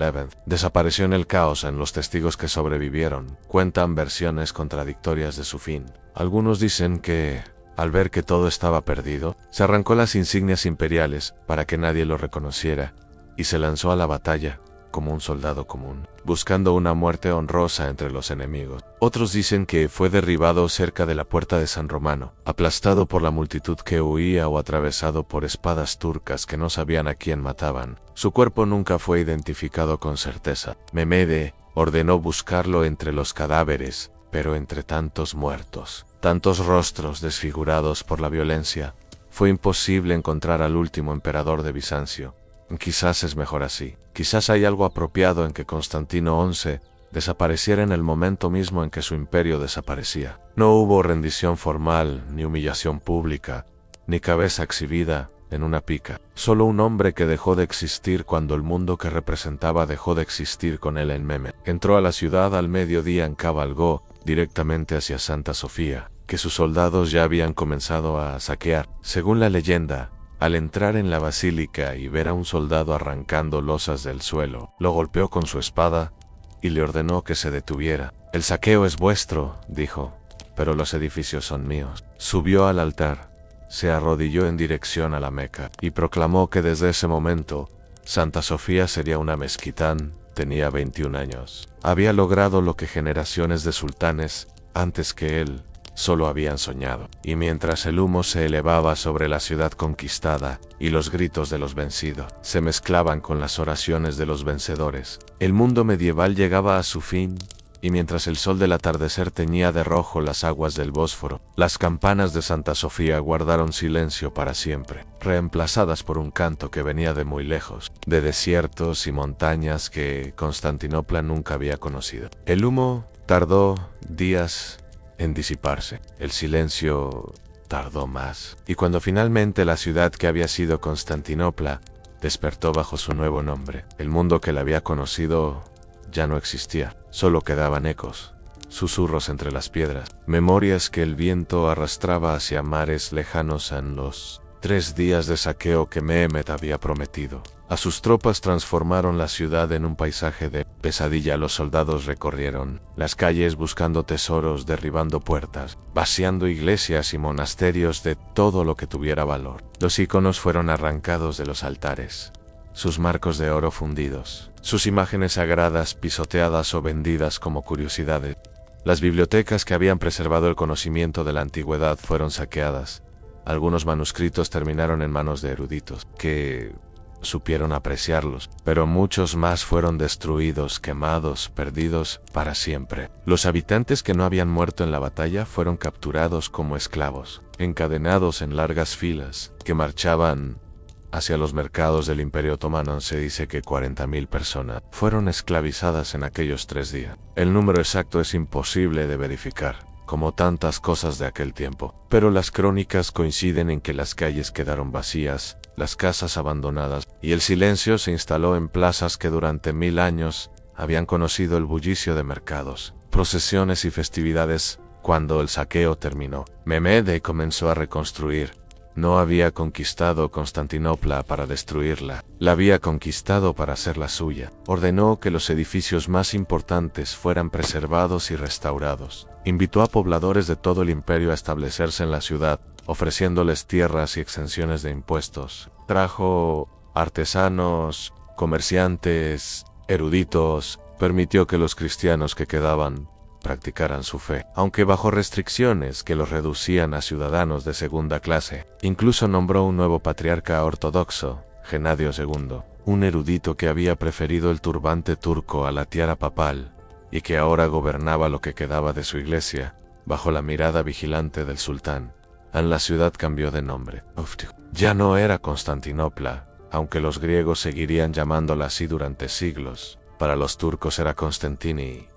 desapareció en el caos. En los testigos que sobrevivieron cuentan versiones contradictorias de su fin. Algunos dicen que, al ver que todo estaba perdido, se arrancó las insignias imperiales para que nadie lo reconociera y se lanzó a la batalla como un soldado común, buscando una muerte honrosa entre los enemigos. Otros dicen que fue derribado cerca de la puerta de San Romano, aplastado por la multitud que huía o atravesado por espadas turcas que no sabían a quién mataban. Su cuerpo nunca fue identificado con certeza. Mehmed ordenó buscarlo entre los cadáveres, pero entre tantos muertos, tantos rostros desfigurados por la violencia, fue imposible encontrar al último emperador de Bizancio. Quizás es mejor así. Quizás hay algo apropiado en que Constantino XI desapareciera en el momento mismo en que su imperio desaparecía. No hubo rendición formal, ni humillación pública, ni cabeza exhibida en una pica. Solo un hombre que dejó de existir cuando el mundo que representaba dejó de existir con él en Mehmet. Entró a la ciudad al mediodía y cabalgó directamente hacia Santa Sofía, que sus soldados ya habían comenzado a saquear. Según la leyenda, al entrar en la basílica y ver a un soldado arrancando losas del suelo, lo golpeó con su espada y le ordenó que se detuviera. «El saqueo es vuestro», dijo, «pero los edificios son míos». Subió al altar, se arrodilló en dirección a la Meca y proclamó que desde ese momento Santa Sofía sería una mezquitán. Tenía 21 años. Había logrado lo que generaciones de sultanes antes que él solo habían soñado. Y mientras el humo se elevaba sobre la ciudad conquistada y los gritos de los vencidos se mezclaban con las oraciones de los vencedores, el mundo medieval llegaba a su fin. Y mientras el sol del atardecer teñía de rojo las aguas del Bósforo, las campanas de Santa Sofía guardaron silencio para siempre, reemplazadas por un canto que venía de muy lejos, de desiertos y montañas que Constantinopla nunca había conocido. El humo tardó días en disiparse, el silencio tardó más, y cuando finalmente la ciudad que había sido Constantinopla despertó bajo su nuevo nombre, el mundo que la había conocido ya no existía. Solo quedaban ecos, susurros entre las piedras, memorias que el viento arrastraba hacia mares lejanos en los 3 días de saqueo que Mehmet había prometido. A sus tropas transformaron la ciudad en un paisaje de pesadilla. Los soldados recorrieron las calles buscando tesoros, derribando puertas, vaciando iglesias y monasterios de todo lo que tuviera valor. Los iconos fueron arrancados de los altares, sus marcos de oro fundidos, sus imágenes sagradas pisoteadas o vendidas como curiosidades. Las bibliotecas que habían preservado el conocimiento de la antigüedad fueron saqueadas. Algunos manuscritos terminaron en manos de eruditos que supieron apreciarlos, pero muchos más fueron destruidos, quemados, perdidos para siempre. Los habitantes que no habían muerto en la batalla fueron capturados como esclavos, encadenados en largas filas que marchaban hacia los mercados del Imperio Otomano. Se dice que 40.000 personas fueron esclavizadas en aquellos 3 días. El número exacto es imposible de verificar, como tantas cosas de aquel tiempo, pero las crónicas coinciden en que las calles quedaron vacías, las casas abandonadas, y el silencio se instaló en plazas que durante 1000 años habían conocido el bullicio de mercados, procesiones y festividades. Cuando el saqueo terminó, Mehmed comenzó a reconstruir. No había conquistado Constantinopla para destruirla, la había conquistado para hacerla suya. Ordenó que los edificios más importantes fueran preservados y restaurados. Invitó a pobladores de todo el imperio a establecerse en la ciudad, ofreciéndoles tierras y exenciones de impuestos. Trajo artesanos, comerciantes, eruditos, permitió que los cristianos que quedaban practicaran su fe, aunque bajo restricciones que los reducían a ciudadanos de segunda clase. Incluso nombró un nuevo patriarca ortodoxo, Genadio II, un erudito que había preferido el turbante turco a la tiara papal y que ahora gobernaba lo que quedaba de su iglesia, bajo la mirada vigilante del sultán. La ciudad cambió de nombre. Ya no era Constantinopla, aunque los griegos seguirían llamándola así durante siglos. Para los turcos era Constantini,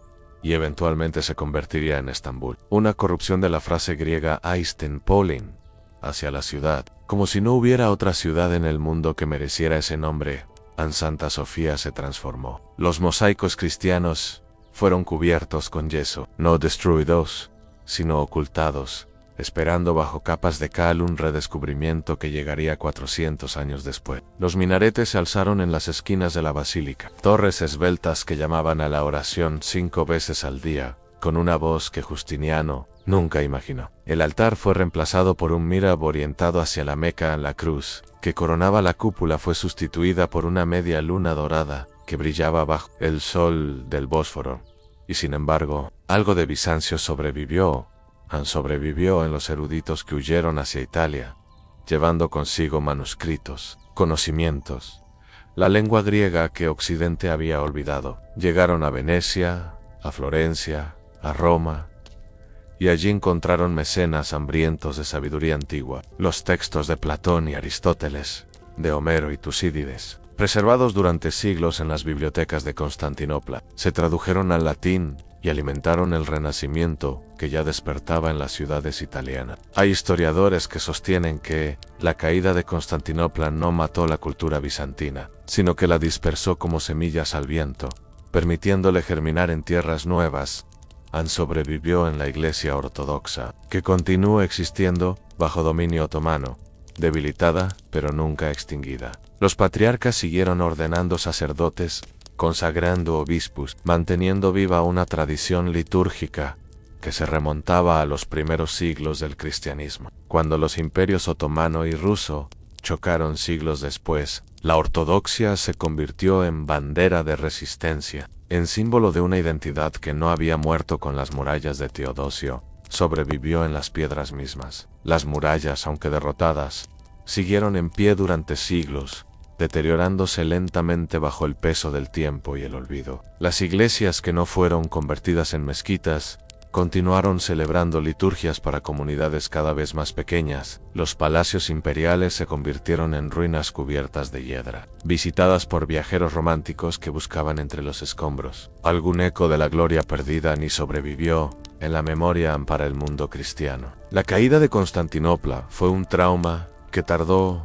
y eventualmente se convertiría en Estambul. Una corrupción de la frase griega Istanpolin, hacia la ciudad, como si no hubiera otra ciudad en el mundo que mereciera ese nombre. Santa Sofía se transformó. Los mosaicos cristianos fueron cubiertos con yeso, no destruidos, sino ocultados, esperando bajo capas de cal un redescubrimiento que llegaría 400 años después. Los minaretes se alzaron en las esquinas de la basílica, torres esbeltas que llamaban a la oración 5 veces al día, con una voz que Justiniano nunca imaginó. El altar fue reemplazado por un mihrab orientado hacia la Meca. La cruz que coronaba la cúpula fue sustituida por una media luna dorada que brillaba bajo el sol del Bósforo. Y sin embargo, algo de Bizancio sobrevivió en los eruditos que huyeron hacia Italia, llevando consigo manuscritos, conocimientos, la lengua griega que Occidente había olvidado. Llegaron a Venecia, a Florencia, a Roma, y allí encontraron mecenas hambrientos de sabiduría antigua, los textos de Platón y Aristóteles, de Homero y Tucídides, preservados durante siglos en las bibliotecas de Constantinopla. Se tradujeron al latín y alimentaron el renacimiento que ya despertaba en las ciudades italianas. Hay historiadores que sostienen que la caída de Constantinopla no mató la cultura bizantina, sino que la dispersó como semillas al viento, permitiéndole germinar en tierras nuevas. Sobrevivió en la Iglesia Ortodoxa, que continúa existiendo bajo dominio otomano, debilitada pero nunca extinguida. Los patriarcas siguieron ordenando sacerdotes, consagrando obispos, manteniendo viva una tradición litúrgica que se remontaba a los primeros siglos del cristianismo. Cuando los imperios otomano y ruso chocaron siglos después, la ortodoxia se convirtió en bandera de resistencia, en símbolo de una identidad que no había muerto con las murallas de Teodosio, sobrevivió en las piedras mismas. Las murallas, aunque derrotadas, siguieron en pie durante siglos, deteriorándose lentamente bajo el peso del tiempo y el olvido. Las iglesias que no fueron convertidas en mezquitas continuaron celebrando liturgias para comunidades cada vez más pequeñas. Los palacios imperiales se convirtieron en ruinas cubiertas de hiedra, visitadas por viajeros románticos que buscaban entre los escombros. Algún eco de la gloria perdida ni sobrevivió en la memoria para el mundo cristiano. La caída de Constantinopla fue un trauma que tardó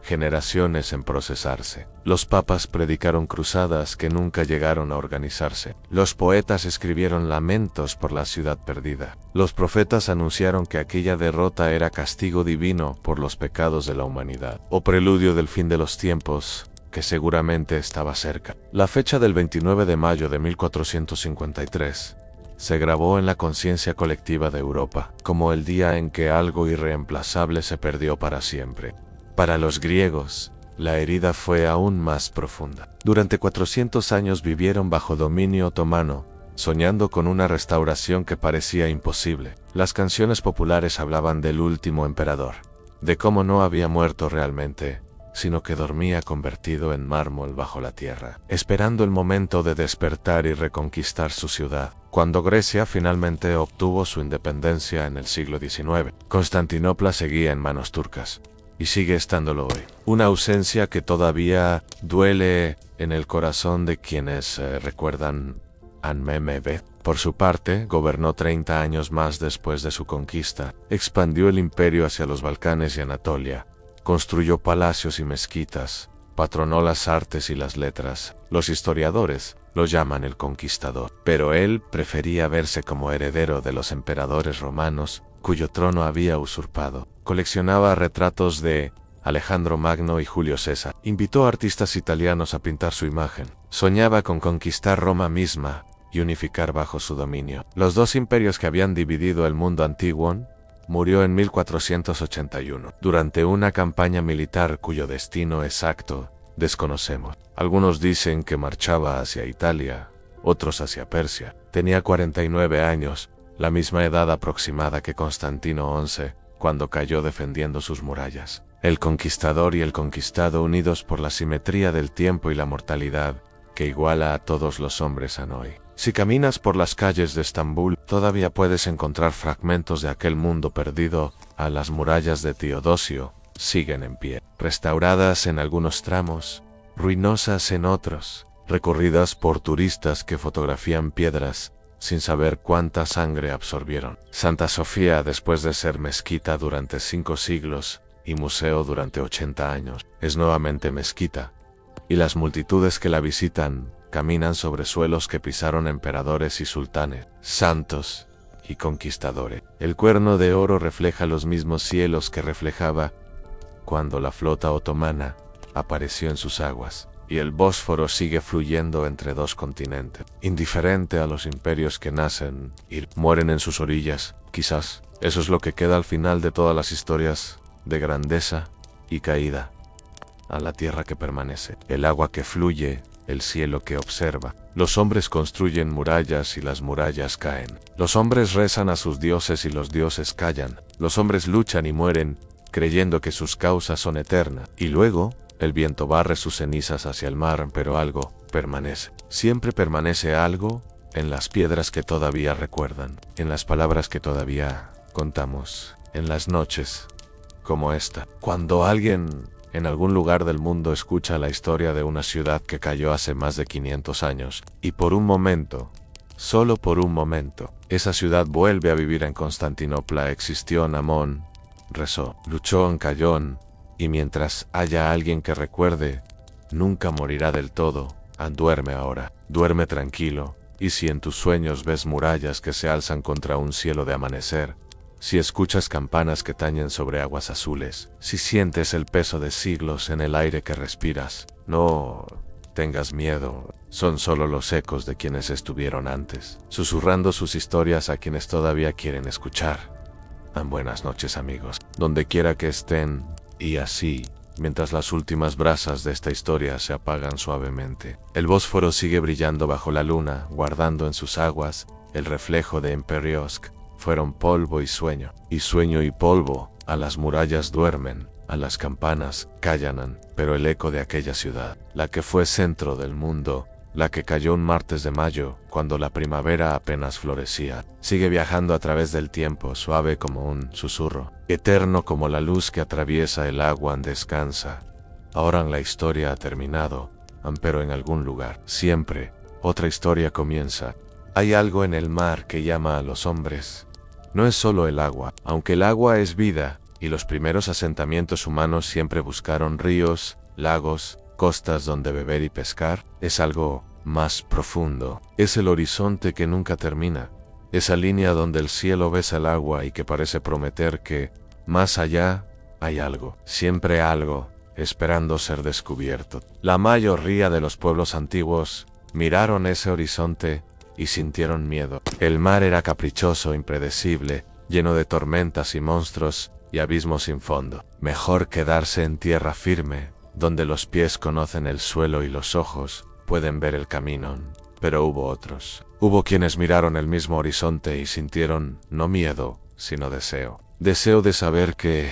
generaciones en procesarse. Los papas predicaron cruzadas que nunca llegaron a organizarse. Los poetas escribieron lamentos por la ciudad perdida. Los profetas anunciaron que aquella derrota era castigo divino por los pecados de la humanidad, o preludio del fin de los tiempos, que seguramente estaba cerca. La fecha del 29 de mayo de 1453 se grabó en la conciencia colectiva de Europa, como el día en que algo irreemplazable se perdió para siempre. Para los griegos, la herida fue aún más profunda. Durante 400 años vivieron bajo dominio otomano, soñando con una restauración que parecía imposible. Las canciones populares hablaban del último emperador, de cómo no había muerto realmente, sino que dormía convertido en mármol bajo la tierra, esperando el momento de despertar y reconquistar su ciudad. Cuando Grecia finalmente obtuvo su independencia en el siglo XIX, Constantinopla seguía en manos turcas. Y sigue estándolo hoy. Una ausencia que todavía duele en el corazón de quienes recuerdan a Mehmed. Por su parte, gobernó 30 años más después de su conquista, expandió el imperio hacia los Balcanes y Anatolia, construyó palacios y mezquitas, patronó las artes y las letras. Los historiadores lo llaman el conquistador, pero él prefería verse como heredero de los emperadores romanos, cuyo trono había usurpado. Coleccionaba retratos de Alejandro Magno y Julio César. Invitó a artistas italianos a pintar su imagen. Soñaba con conquistar Roma misma y unificar bajo su dominio. Los dos imperios que habían dividido el mundo antiguo, murió en 1481, durante una campaña militar cuyo destino exacto desconocemos. Algunos dicen que marchaba hacia Italia, otros hacia Persia. Tenía 49 años, la misma edad aproximada que Constantino XI, cuando cayó defendiendo sus murallas. El conquistador y el conquistado unidos por la simetría del tiempo y la mortalidad, que iguala a todos los hombres hoy. Si caminas por las calles de Estambul, todavía puedes encontrar fragmentos de aquel mundo perdido. A las murallas de Teodosio siguen en pie, restauradas en algunos tramos, ruinosas en otros, recorridas por turistas que fotografían piedras, sin saber cuánta sangre absorbieron. Santa Sofía, después de ser mezquita durante 5 siglos y museo durante 80 años, es nuevamente mezquita, y las multitudes que la visitan caminan sobre suelos que pisaron emperadores y sultanes, santos y conquistadores. El cuerno de oro refleja los mismos cielos que reflejaba cuando la flota otomana apareció en sus aguas, y el Bósforo sigue fluyendo entre dos continentes, indiferente a los imperios que nacen y mueren en sus orillas. Quizás eso es lo que queda al final de todas las historias de grandeza y caída: a la tierra que permanece, el agua que fluye, el cielo que observa. Los hombres construyen murallas y las murallas caen. Los hombres rezan a sus dioses y los dioses callan. Los hombres luchan y mueren, creyendo que sus causas son eternas. Y luego, el viento barre sus cenizas hacia el mar, pero algo permanece. Siempre permanece algo en las piedras que todavía recuerdan, en las palabras que todavía contamos, en las noches como esta. Cuando alguien en algún lugar del mundo escucha la historia de una ciudad que cayó hace más de 500 años, y por un momento solo por un momento. Esa ciudad vuelve a vivir en Constantinopla, existió en Amón, rezó, luchó en Cayón, y mientras haya alguien que recuerde, nunca morirá del todo. Duerme ahora, duerme tranquilo, y si en tus sueños ves murallas que se alzan contra un cielo de amanecer, si escuchas campanas que tañen sobre aguas azules, si sientes el peso de siglos en el aire que respiras, no tengas miedo, son solo los ecos de quienes estuvieron antes, susurrando sus historias a quienes todavía quieren escuchar. Buenas noches, amigos, donde quiera que estén, y así, mientras las últimas brasas de esta historia se apagan suavemente, el Bósforo sigue brillando bajo la luna, guardando en sus aguas el reflejo de Imperiosk. Fueron polvo y sueño y polvo, a las murallas duermen, a las campanas callanan, pero el eco de aquella ciudad, la que fue centro del mundo, la que cayó un martes de mayo, cuando la primavera apenas florecía, sigue viajando a través del tiempo, suave como un susurro, eterno como la luz que atraviesa el agua, descansa. Ahora la historia ha terminado, pero en algún lugar, siempre, otra historia comienza. Hay algo en el mar que llama a los hombres. No es solo el agua, aunque el agua es vida, y los primeros asentamientos humanos siempre buscaron ríos, lagos, costas donde beber y pescar, es algo más profundo. Es el horizonte que nunca termina, esa línea donde el cielo besa el agua y que parece prometer que, más allá, hay algo, siempre algo, esperando ser descubierto. La mayoría de los pueblos antiguos miraron ese horizonte y sintieron miedo. El mar era caprichoso, impredecible, lleno de tormentas y monstruos y abismos sin fondo. Mejor quedarse en tierra firme, donde los pies conocen el suelo y los ojos pueden ver el camino. Pero hubo otros. Hubo quienes miraron el mismo horizonte y sintieron no miedo, sino deseo. Deseo de saber que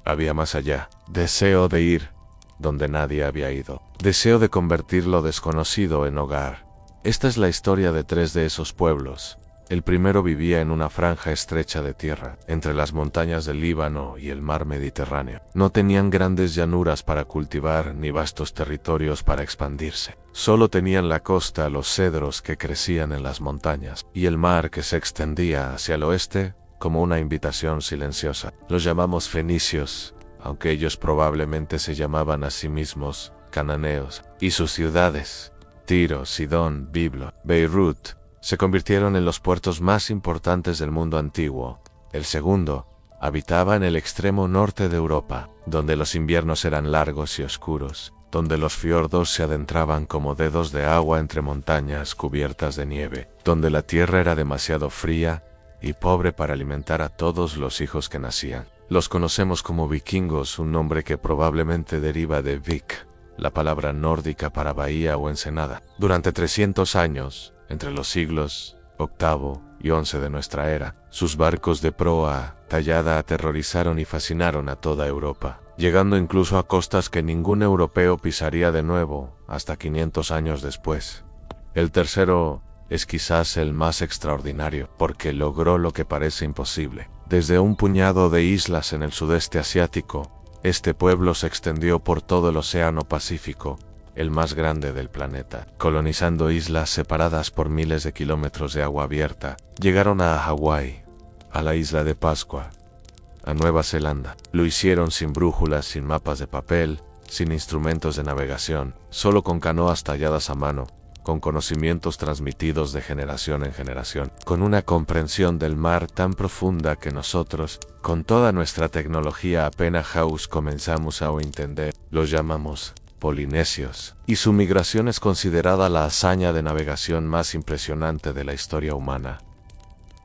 había más allá. Deseo de ir donde nadie había ido. Deseo de convertir lo desconocido en hogar. Esta es la historia de 3 de esos pueblos. El primero vivía en una franja estrecha de tierra, entre las montañas del Líbano y el mar Mediterráneo. No tenían grandes llanuras para cultivar ni vastos territorios para expandirse. Solo tenían la costa, los cedros que crecían en las montañas, y el mar que se extendía hacia el oeste como una invitación silenciosa. Los llamamos fenicios, aunque ellos probablemente se llamaban a sí mismos cananeos, y sus ciudades, Tiro, Sidón, Biblo, Beirut, se convirtieron en los puertos más importantes del mundo antiguo. El segundo habitaba en el extremo norte de Europa, donde los inviernos eran largos y oscuros, donde los fiordos se adentraban como dedos de agua entre montañas cubiertas de nieve, donde la tierra era demasiado fría y pobre para alimentar a todos los hijos que nacían. Los conocemos como vikingos, un nombre que probablemente deriva de vik, la palabra nórdica para bahía o ensenada. Durante 300 años, entre los siglos VIII y XI de nuestra era, sus barcos de proa tallada aterrorizaron y fascinaron a toda Europa, llegando incluso a costas que ningún europeo pisaría de nuevo hasta 500 años después. El tercero es quizás el más extraordinario, porque logró lo que parece imposible. Desde un puñado de islas en el sudeste asiático, este pueblo se extendió por todo el Océano Pacífico, el más grande del planeta, colonizando islas separadas por miles de kilómetros de agua abierta. Llegaron a Hawái, a la isla de Pascua, a Nueva Zelanda. Lo hicieron sin brújulas, sin mapas de papel, sin instrumentos de navegación, solo con canoas talladas a mano, con conocimientos transmitidos de generación en generación, con una comprensión del mar tan profunda que nosotros, con toda nuestra tecnología apenas comenzamos a entender. Los llamamos polinesios, y su migración es considerada la hazaña de navegación más impresionante de la historia humana.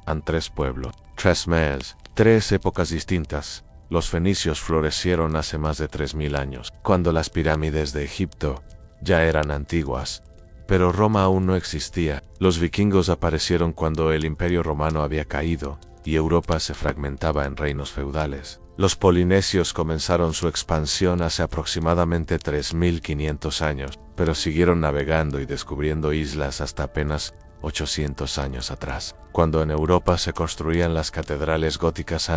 Han 3 pueblos, 3 meses, 3 épocas distintas. Los fenicios florecieron hace más de 3000 años, cuando las pirámides de Egipto ya eran antiguas, pero Roma aún no existía. Los vikingos aparecieron cuando el Imperio Romano había caído y Europa se fragmentaba en reinos feudales. Los polinesios comenzaron su expansión hace aproximadamente 3500 años, pero siguieron navegando y descubriendo islas hasta apenas 800 años atrás, cuando en Europa se construían las catedrales góticas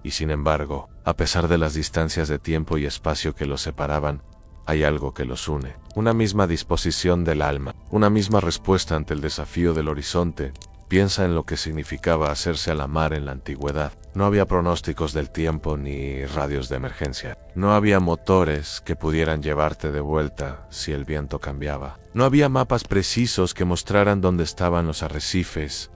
y sin embargo, a pesar de las distancias de tiempo y espacio que los separaban, hay algo que los une, una misma disposición del alma, una misma respuesta ante el desafío del horizonte. Piensa en lo que significaba hacerse a la mar en la antigüedad. No había pronósticos del tiempo ni radios de emergencia. No había motores que pudieran llevarte de vuelta si el viento cambiaba. No había mapas precisos que mostraran dónde estaban los arrecifes,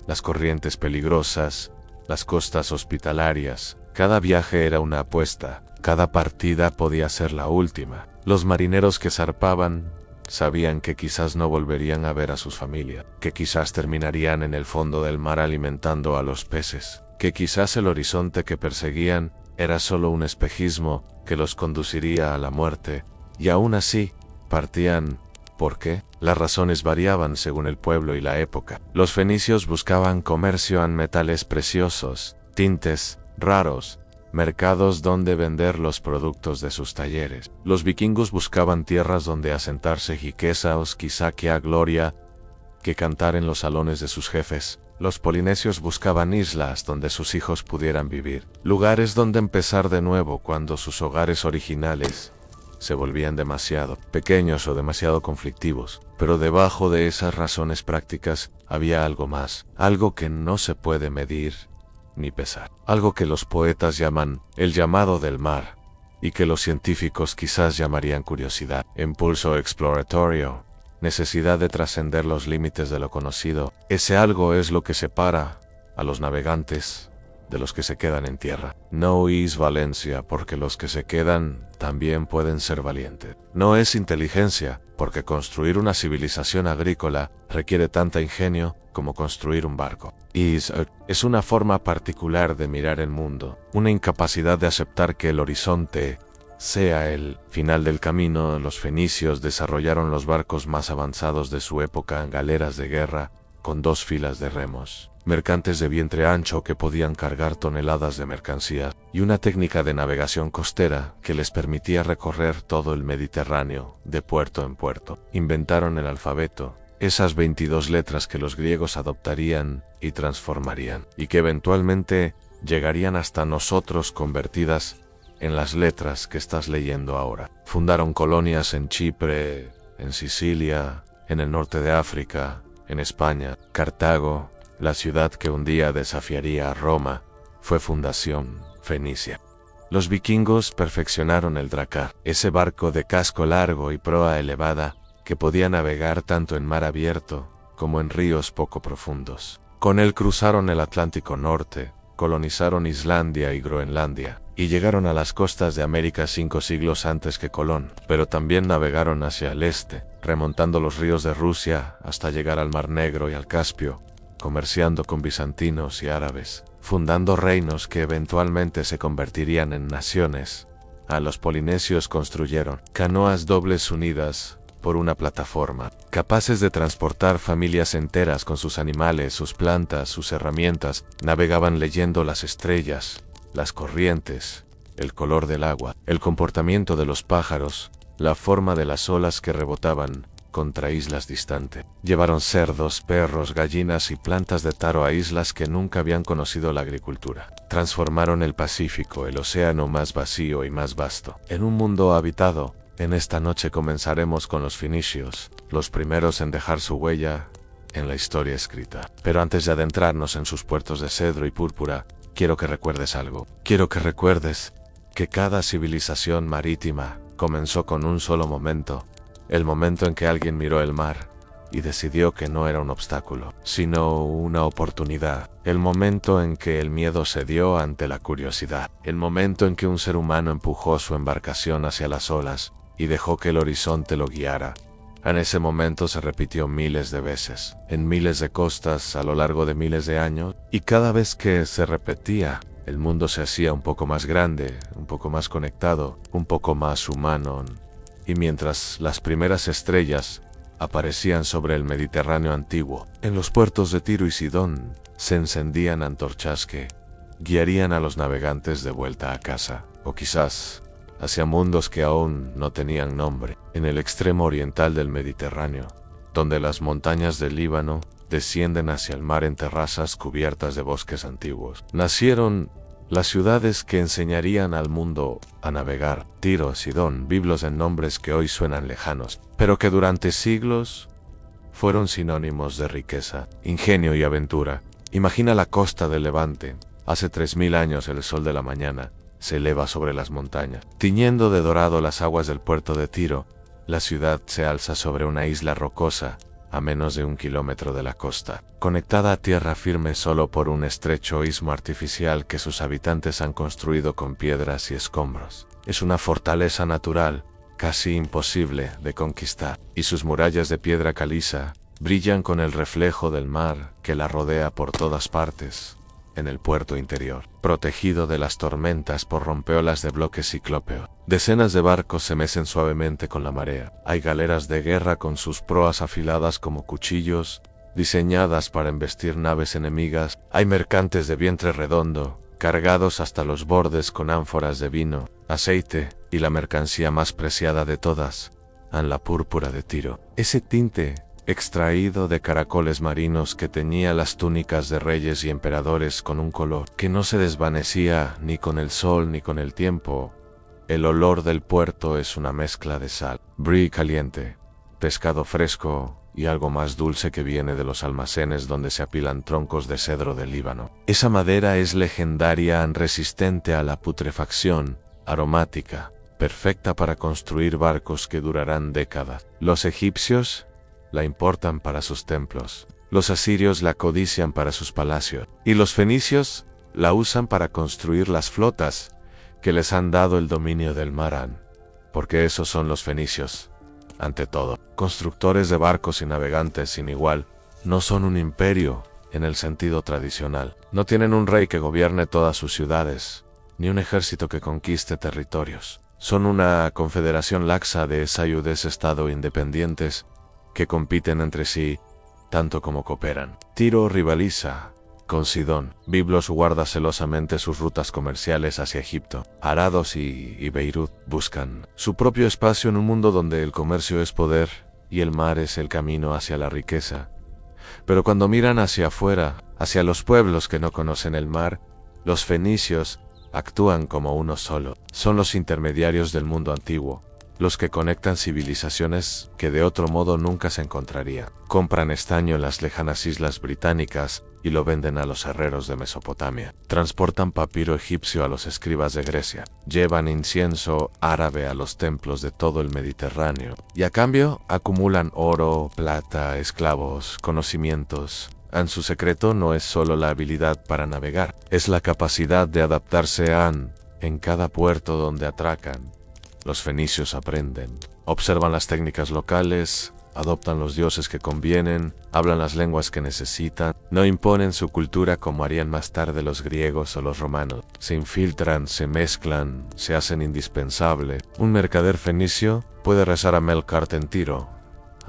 las corrientes peligrosas, las costas hospitalarias. Cada viaje era una apuesta. Cada partida podía ser la última. Los marineros que zarpaban sabían que quizás no volverían a ver a sus familias, que quizás terminarían en el fondo del mar alimentando a los peces, que quizás el horizonte que perseguían era solo un espejismo que los conduciría a la muerte, y aún así, partían. ¿Por qué? Las razones variaban según el pueblo y la época. Los fenicios buscaban comercio en metales preciosos, tintes raros, mercados donde vender los productos de sus talleres. Los vikingos buscaban tierras donde asentarse, riquezas, quizá que a gloria, que cantar en los salones de sus jefes. Los polinesios buscaban islas donde sus hijos pudieran vivir, lugares donde empezar de nuevo cuando sus hogares originales se volvían demasiado pequeños o demasiado conflictivos. Pero debajo de esas razones prácticas había algo más, algo que no se puede medir ni pesar, algo que los poetas llaman el llamado del mar, y que los científicos quizás llamarían curiosidad, impulso exploratorio, necesidad de trascender los límites de lo conocido. Ese algo es lo que separa a los navegantes de los que se quedan en tierra. No es valencia, porque los que se quedan también pueden ser valientes. No es inteligencia, porque construir una civilización agrícola requiere tanta ingenio como construir un barco. Es una forma particular de mirar el mundo, una incapacidad de aceptar que el horizonte sea el final del camino. Los fenicios desarrollaron los barcos más avanzados de su época en galeras de guerra, con 2 filas de remos, mercantes de vientre ancho que podían cargar toneladas de mercancías, y una técnica de navegación costera que les permitía recorrer todo el Mediterráneo, de puerto en puerto. Inventaron el alfabeto, esas 22 letras que los griegos adoptarían y transformarían, y que eventualmente llegarían hasta nosotros convertidas en las letras que estás leyendo ahora. Fundaron colonias en Chipre, en Sicilia, en el norte de África, en España. Cartago, la ciudad que un día desafiaría a Roma, fue fundación fenicia. Los vikingos perfeccionaron el dracar, ese barco de casco largo y proa elevada que podía navegar tanto en mar abierto como en ríos poco profundos. Con él cruzaron el Atlántico Norte, colonizaron Islandia y Groenlandia, y llegaron a las costas de América 5 siglos antes que Colón, pero también navegaron hacia el este, remontando los ríos de Rusia hasta llegar al Mar Negro y al Caspio, comerciando con bizantinos y árabes, fundando reinos que eventualmente se convertirían en naciones. A los polinesios construyeron canoas dobles unidas por una plataforma, capaces de transportar familias enteras con sus animales, sus plantas, sus herramientas. Navegaban leyendo las estrellas, las corrientes, el color del agua, el comportamiento de los pájaros, la forma de las olas que rebotaban contra islas distantes. Llevaron cerdos, perros, gallinas y plantas de taro a islas que nunca habían conocido la agricultura. Transformaron el Pacífico, el océano más vacío y más vasto, en un mundo habitado. En esta noche comenzaremos con los fenicios, los primeros en dejar su huella en la historia escrita. Pero antes de adentrarnos en sus puertos de cedro y púrpura, quiero que recuerdes algo. Quiero que recuerdes que cada civilización marítima comenzó con un solo momento, el momento en que alguien miró el mar y decidió que no era un obstáculo, sino una oportunidad. El momento en que el miedo cedió ante la curiosidad. El momento en que un ser humano empujó su embarcación hacia las olas y dejó que el horizonte lo guiara. En ese momento se repitió miles de veces, en miles de costas a lo largo de miles de años, y cada vez que se repetía, el mundo se hacía un poco más grande, un poco más conectado, un poco más humano. Y mientras las primeras estrellas aparecían sobre el Mediterráneo antiguo, en los puertos de Tiro y Sidón se encendían antorchas que guiarían a los navegantes de vuelta a casa, o quizás hacia mundos que aún no tenían nombre. En el extremo oriental del Mediterráneo, donde las montañas del Líbano descienden hacia el mar en terrazas cubiertas de bosques antiguos, nacieron Las ciudades que enseñarían al mundo a navegar, Tiro, Sidón, biblos en nombres que hoy suenan lejanos, pero que durante siglos fueron sinónimos de riqueza, ingenio y aventura. Imagina la costa del Levante. Hace 3000 años el sol de la mañana se eleva sobre las montañas, tiñendo de dorado las aguas del puerto de Tiro. La ciudad se alza sobre una isla rocosa, a menos de 1 kilómetro de la costa, conectada a tierra firme solo por un estrecho istmo artificial que sus habitantes han construido con piedras y escombros. Es una fortaleza natural, casi imposible de conquistar, y sus murallas de piedra caliza brillan con el reflejo del mar que la rodea por todas partes. En el puerto interior, protegido de las tormentas por rompeolas de bloques ciclópeos, decenas de barcos se mecen suavemente con la marea. Hay galeras de guerra con sus proas afiladas como cuchillos, diseñadas para embestir naves enemigas. Hay mercantes de vientre redondo, cargados hasta los bordes con ánforas de vino, aceite y la mercancía más preciada de todas, la púrpura de Tiro. Ese tinte extraído de caracoles marinos que teñía las túnicas de reyes y emperadores con un color que no se desvanecía ni con el sol ni con el tiempo. El olor del puerto es una mezcla de sal, brie caliente, pescado fresco y algo más dulce que viene de los almacenes donde se apilan troncos de cedro del Líbano. Esa madera es legendaria, resistente a la putrefacción, aromática, perfecta para construir barcos que durarán décadas. Los egipcios la importan para sus templos, los asirios la codician para sus palacios, y los fenicios la usan para construir las flotas que les han dado el dominio del mar, porque esos son los fenicios, ante todo, constructores de barcos y navegantes sin igual. No son un imperio en el sentido tradicional, no tienen un rey que gobierne todas sus ciudades, ni un ejército que conquiste territorios. Son una confederación laxa de ciudades-estado independientes que compiten entre sí, tanto como cooperan. Tiro rivaliza con Sidón. Biblos guarda celosamente sus rutas comerciales hacia Egipto. Arados y Beirut buscan su propio espacio en un mundo donde el comercio es poder y el mar es el camino hacia la riqueza. Pero cuando miran hacia afuera, hacia los pueblos que no conocen el mar, los fenicios actúan como uno solo. Son los intermediarios del mundo antiguo, los que conectan civilizaciones que de otro modo nunca se encontrarían. Compran estaño en las lejanas islas británicas y lo venden a los herreros de Mesopotamia. Transportan papiro egipcio a los escribas de Grecia. Llevan incienso árabe a los templos de todo el Mediterráneo. Y a cambio acumulan oro, plata, esclavos, conocimientos. Su secreto no es solo la habilidad para navegar, es la capacidad de adaptarse en cada puerto donde atracan. Los fenicios aprenden, observan las técnicas locales, adoptan los dioses que convienen, hablan las lenguas que necesitan, no imponen su cultura como harían más tarde los griegos o los romanos. Se infiltran, se mezclan, se hacen indispensable. Un mercader fenicio puede rezar a Melkart en Tiro,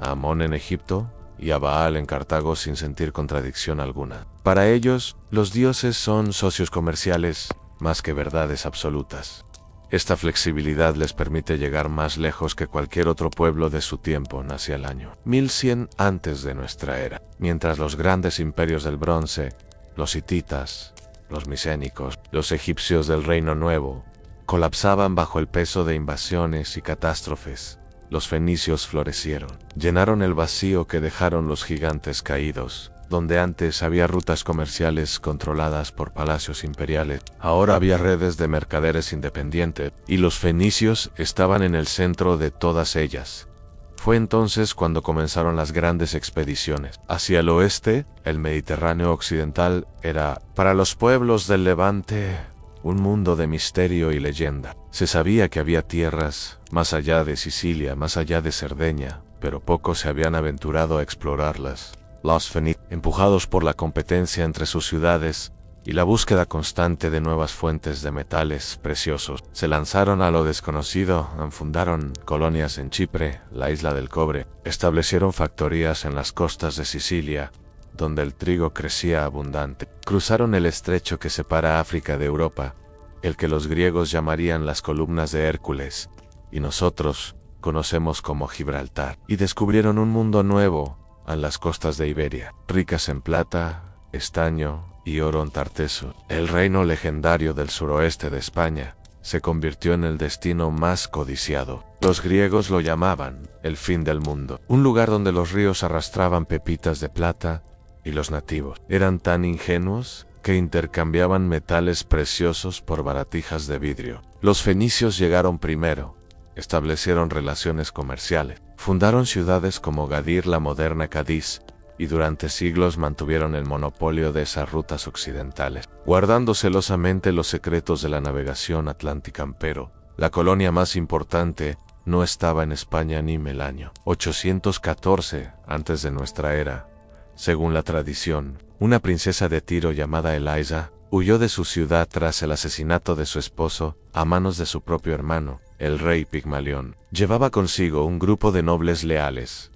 a Amón en Egipto y a Baal en Cartago sin sentir contradicción alguna. Para ellos, los dioses son socios comerciales más que verdades absolutas. Esta flexibilidad les permite llegar más lejos que cualquier otro pueblo de su tiempo hacia el año 1100 antes de nuestra era. Mientras los grandes imperios del bronce, los hititas, los micénicos, los egipcios del Reino Nuevo, colapsaban bajo el peso de invasiones y catástrofes, los fenicios florecieron, llenaron el vacío que dejaron los gigantes caídos. Donde antes había rutas comerciales controladas por palacios imperiales, ahora había redes de mercaderes independientes, y los fenicios estaban en el centro de todas ellas. Fue entonces cuando comenzaron las grandes expediciones. Hacia el oeste, el Mediterráneo occidental era, para los pueblos del Levante, un mundo de misterio y leyenda. Se sabía que había tierras más allá de Sicilia, más allá de Cerdeña, pero pocos se habían aventurado a explorarlas. Los fenicios, empujados por la competencia entre sus ciudades y la búsqueda constante de nuevas fuentes de metales preciosos, se lanzaron a lo desconocido, fundaron colonias en Chipre, la isla del cobre, establecieron factorías en las costas de Sicilia, donde el trigo crecía abundante. Cruzaron el estrecho que separa África de Europa, el que los griegos llamarían las columnas de Hércules, y nosotros conocemos como Gibraltar, y descubrieron un mundo nuevo en las costas de Iberia, ricas en plata, estaño y Orontarteso. El reino legendario del suroeste de España se convirtió en el destino más codiciado. Los griegos lo llamaban el fin del mundo, un lugar donde los ríos arrastraban pepitas de plata y los nativos eran tan ingenuos que intercambiaban metales preciosos por baratijas de vidrio. Los fenicios llegaron primero, establecieron relaciones comerciales, fundaron ciudades como Gadir, la moderna Cádiz, y durante siglos mantuvieron el monopolio de esas rutas occidentales, guardando celosamente los secretos de la navegación atlántica. Pero la colonia más importante no estaba en España ni en el año 814 antes de nuestra era. Según la tradición, una princesa de Tiro llamada Eliza huyó de su ciudad tras el asesinato de su esposo a manos de su propio hermano, el rey Pigmalión. Llevaba consigo un grupo de nobles leales,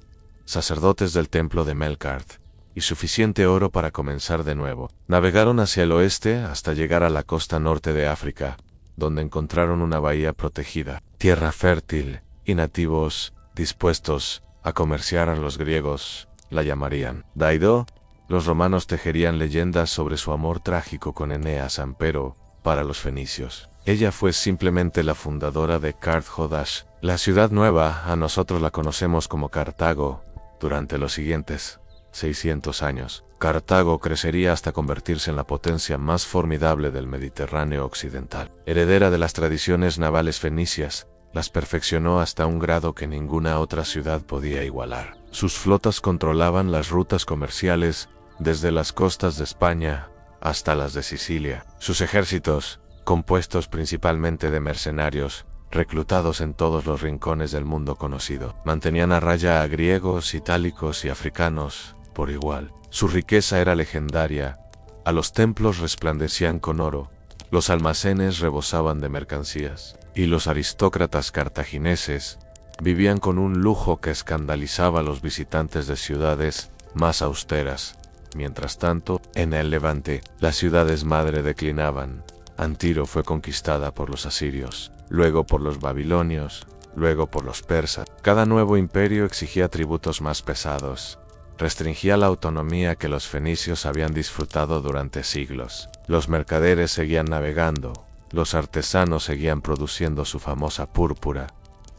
sacerdotes del templo de Melkart, y suficiente oro para comenzar de nuevo. Navegaron hacia el oeste hasta llegar a la costa norte de África, donde encontraron una bahía protegida, tierra fértil, y nativos dispuestos a comerciar. A los griegos la llamarían Daido. Los romanos tejerían leyendas sobre su amor trágico con Eneas. Pero para los fenicios, ella fue simplemente la fundadora de Kart-Hodash, la ciudad nueva. A nosotros la conocemos como Cartago. Durante los siguientes 600 años, Cartago crecería hasta convertirse en la potencia más formidable del Mediterráneo occidental. Heredera de las tradiciones navales fenicias, las perfeccionó hasta un grado que ninguna otra ciudad podía igualar. Sus flotas controlaban las rutas comerciales desde las costas de España hasta las de Sicilia. Sus ejércitos, compuestos principalmente de mercenarios, reclutados en todos los rincones del mundo conocido, mantenían a raya a griegos, itálicos y africanos por igual. Su riqueza era legendaria. A los templos resplandecían con oro, los almacenes rebosaban de mercancías, y los aristócratas cartagineses vivían con un lujo que escandalizaba a los visitantes de ciudades más austeras. Mientras tanto, en el Levante, las ciudades madre declinaban. Antiro fue conquistada por los asirios, luego por los babilonios, luego por los persas. Cada nuevo imperio exigía tributos más pesados, restringía la autonomía que los fenicios habían disfrutado durante siglos. Los mercaderes seguían navegando, los artesanos seguían produciendo su famosa púrpura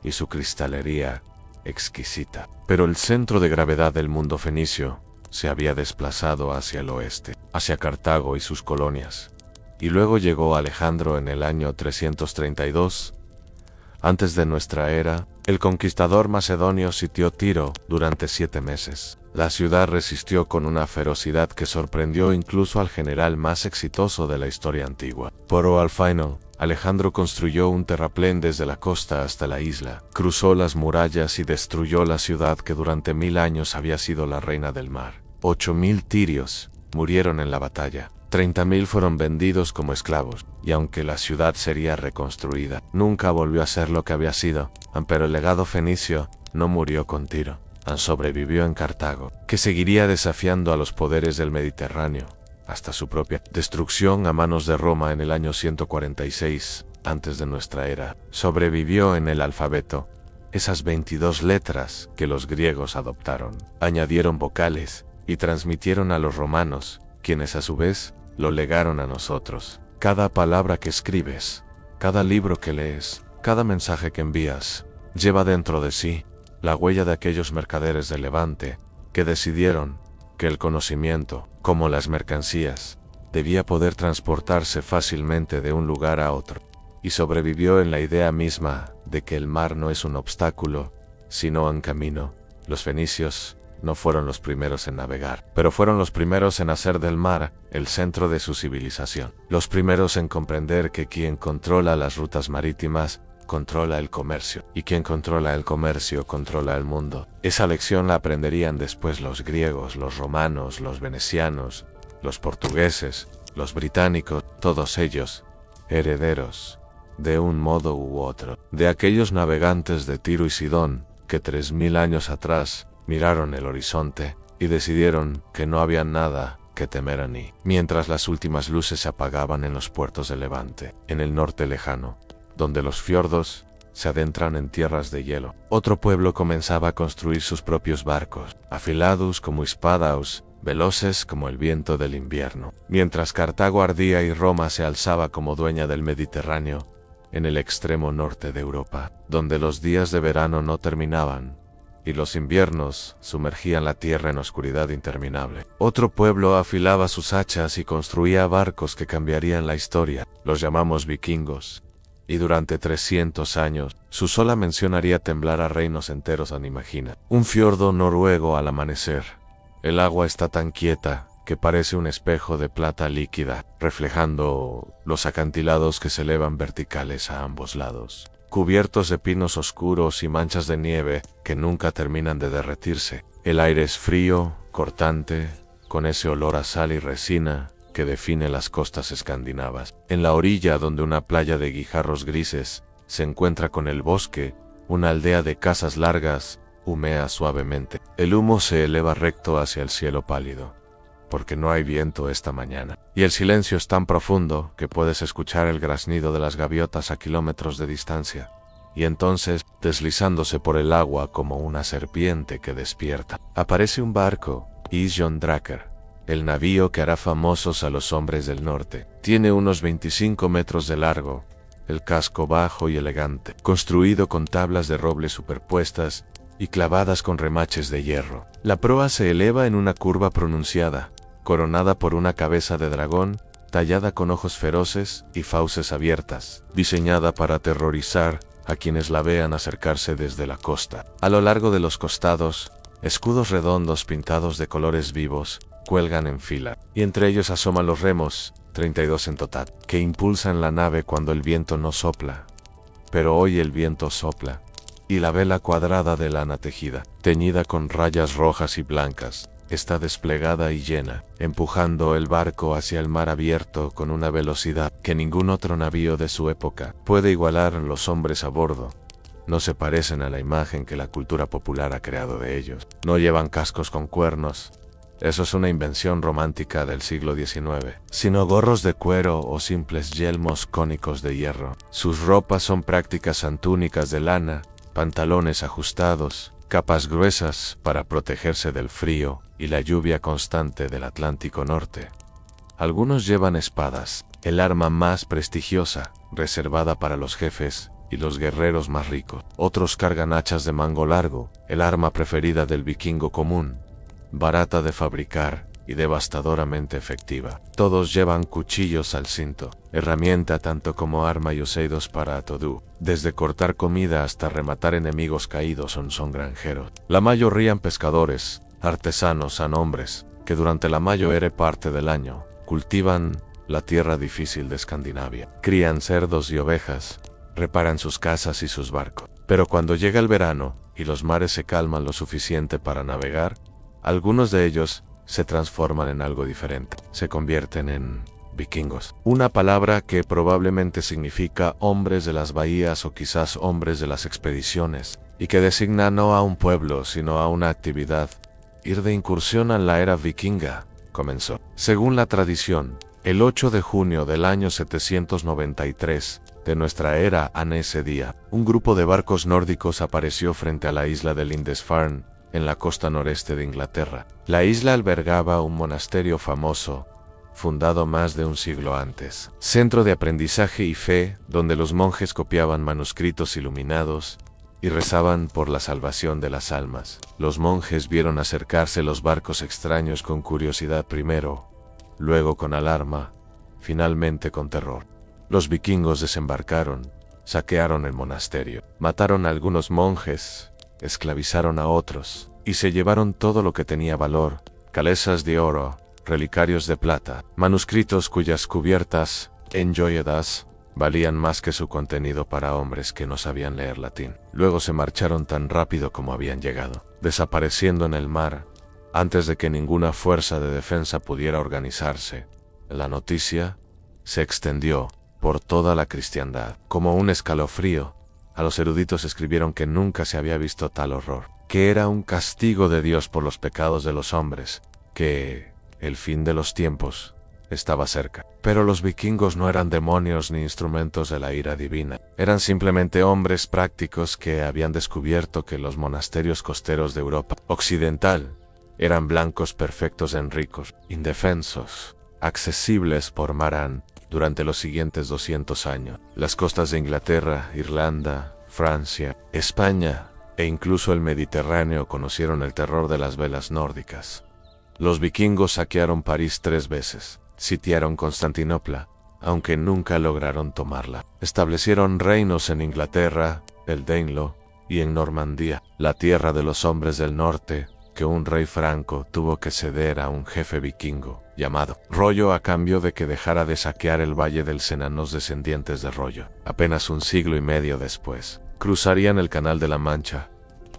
y su cristalería exquisita. Pero el centro de gravedad del mundo fenicio se había desplazado hacia el oeste, hacia Cartago y sus colonias. Y luego llegó Alejandro en el año 332. Antes de nuestra era, el conquistador macedonio sitió Tiro durante 7 meses. La ciudad resistió con una ferocidad que sorprendió incluso al general más exitoso de la historia antigua. Por Alfaino, Alejandro construyó un terraplén desde la costa hasta la isla, cruzó las murallas y destruyó la ciudad que durante 1000 años había sido la reina del mar. 8000 tirios murieron en la batalla. 30.000 fueron vendidos como esclavos, y aunque la ciudad sería reconstruida, nunca volvió a ser lo que había sido. Pero el legado fenicio no murió con Tiro. Sobrevivió en Cartago, que seguiría desafiando a los poderes del Mediterráneo, hasta su propia destrucción a manos de Roma en el año 146 antes de nuestra era. Sobrevivió en el alfabeto, esas 22 letras que los griegos adoptaron, añadieron vocales y transmitieron a los romanos, quienes a su vez lo legaron a nosotros. Cada palabra que escribes, cada libro que lees, cada mensaje que envías, lleva dentro de sí la huella de aquellos mercaderes del Levante que decidieron que el conocimiento, como las mercancías, debía poder transportarse fácilmente de un lugar a otro, y sobrevivió en la idea misma de que el mar no es un obstáculo, sino un camino. Los fenicios no fueron los primeros en navegar, pero fueron los primeros en hacer del mar el centro de su civilización. Los primeros en comprender que quien controla las rutas marítimas controla el comercio, y quien controla el comercio controla el mundo. Esa lección la aprenderían después los griegos, los romanos, los venecianos, los portugueses, los británicos, todos ellos herederos, de un modo u otro, de aquellos navegantes de Tiro y Sidón que 3000 años atrás miraron el horizonte y decidieron que no había nada que temer allí. Mientras las últimas luces se apagaban en los puertos de Levante, en el norte lejano, donde los fiordos se adentran en tierras de hielo, otro pueblo comenzaba a construir sus propios barcos, afilados como espadas veloces como el viento del invierno. Mientras Cartago ardía y Roma se alzaba como dueña del Mediterráneo, en el extremo norte de Europa, donde los días de verano no terminaban y los inviernos sumergían la tierra en oscuridad interminable. Otro pueblo afilaba sus hachas y construía barcos que cambiarían la historia. Los llamamos vikingos. Y durante 300 años, su sola mención haría temblar a reinos enteros a imagina. Un fiordo noruego al amanecer. El agua está tan quieta que parece un espejo de plata líquida, reflejando los acantilados que se elevan verticales a ambos lados, cubiertos de pinos oscuros y manchas de nieve que nunca terminan de derretirse. El aire es frío, cortante, con ese olor a sal y resina que define las costas escandinavas. En la orilla, donde una playa de guijarros grises se encuentra con el bosque, una aldea de casas largas humea suavemente. El humo se eleva recto hacia el cielo pálido, porque no hay viento esta mañana. Y el silencio es tan profundo que puedes escuchar el graznido de las gaviotas a kilómetros de distancia. Y entonces, deslizándose por el agua como una serpiente que despierta, aparece un barco, Isjöndrakr, el navío que hará famosos a los hombres del norte. Tiene unos 25 metros de largo, el casco bajo y elegante, construido con tablas de roble superpuestas y clavadas con remaches de hierro. La proa se eleva en una curva pronunciada, coronada por una cabeza de dragón, tallada con ojos feroces y fauces abiertas, diseñada para aterrorizar a quienes la vean acercarse desde la costa. A lo largo de los costados, escudos redondos pintados de colores vivos cuelgan en fila, y entre ellos asoman los remos, 32 en total, que impulsan la nave cuando el viento no sopla. Pero hoy el viento sopla, y la vela cuadrada de lana tejida, teñida con rayas rojas y blancas, está desplegada y llena, empujando el barco hacia el mar abierto con una velocidad que ningún otro navío de su época puede igualar. Los hombres a bordo no se parecen a la imagen que la cultura popular ha creado de ellos. No llevan cascos con cuernos, eso es una invención romántica del siglo XIX, sino gorros de cuero o simples yelmos cónicos de hierro. Sus ropas son prácticas túnicas de lana, pantalones ajustados, capas gruesas para protegerse del frío y la lluvia constante del Atlántico Norte. Algunos llevan espadas, el arma más prestigiosa, reservada para los jefes y los guerreros más ricos. Otros cargan hachas de mango largo, el arma preferida del vikingo común, barata de fabricar y devastadoramente efectiva. Todos llevan cuchillos al cinto, herramienta tanto como arma y usados para todo, desde cortar comida hasta rematar enemigos caídos. Son granjeros. La mayoría pescadores, artesanos, hombres, que durante la mayor parte del año cultivan la tierra difícil de Escandinavia, crían cerdos y ovejas, reparan sus casas y sus barcos. Pero cuando llega el verano y los mares se calman lo suficiente para navegar, algunos de ellos se transforman en algo diferente. Se convierten en vikingos. Una palabra que probablemente significa hombres de las bahías o quizás hombres de las expediciones, y que designa no a un pueblo sino a una actividad. Ir de incursión a la era vikinga comenzó. Según la tradición, el 8 de junio del año 793 de nuestra era, en ese día, un grupo de barcos nórdicos apareció frente a la isla de Lindisfarne, en la costa noreste de Inglaterra. La isla albergaba un monasterio famoso, fundado más de un siglo antes. Centro de aprendizaje y fe, donde los monjes copiaban manuscritos iluminados y rezaban por la salvación de las almas. Los monjes vieron acercarse los barcos extraños con curiosidad primero, luego con alarma, finalmente con terror. Los vikingos desembarcaron, saquearon el monasterio, mataron a algunos monjes, esclavizaron a otros, y se llevaron todo lo que tenía valor: calesas de oro, relicarios de plata, manuscritos cuyas cubiertas, enjoyadas, valían más que su contenido para hombres que no sabían leer latín. Luego se marcharon tan rápido como habían llegado, desapareciendo en el mar, antes de que ninguna fuerza de defensa pudiera organizarse. La noticia se extendió por toda la cristiandad. Como un escalofrío, a los eruditos escribieron que nunca se había visto tal horror, que era un castigo de Dios por los pecados de los hombres, que el fin de los tiempos estaba cerca. Pero los vikingos no eran demonios ni instrumentos de la ira divina. Eran simplemente hombres prácticos que habían descubierto que los monasterios costeros de Europa Occidental Eran blancos perfectos en ricos, indefensos, accesibles por mar durante los siguientes 200 años. Las costas de Inglaterra, Irlanda, Francia, España e incluso el Mediterráneo conocieron el terror de las velas nórdicas. Los vikingos saquearon París 3 veces, sitiaron Constantinopla, aunque nunca lograron tomarla. Establecieron reinos en Inglaterra, el Danelaw, y en Normandía, la tierra de los hombres del norte, que un rey franco tuvo que ceder a un jefe vikingo, llamado Rollo, a cambio de que dejara de saquear el Valle del Sena. Los descendientes de Rollo, apenas un siglo y medio después, cruzarían el Canal de la Mancha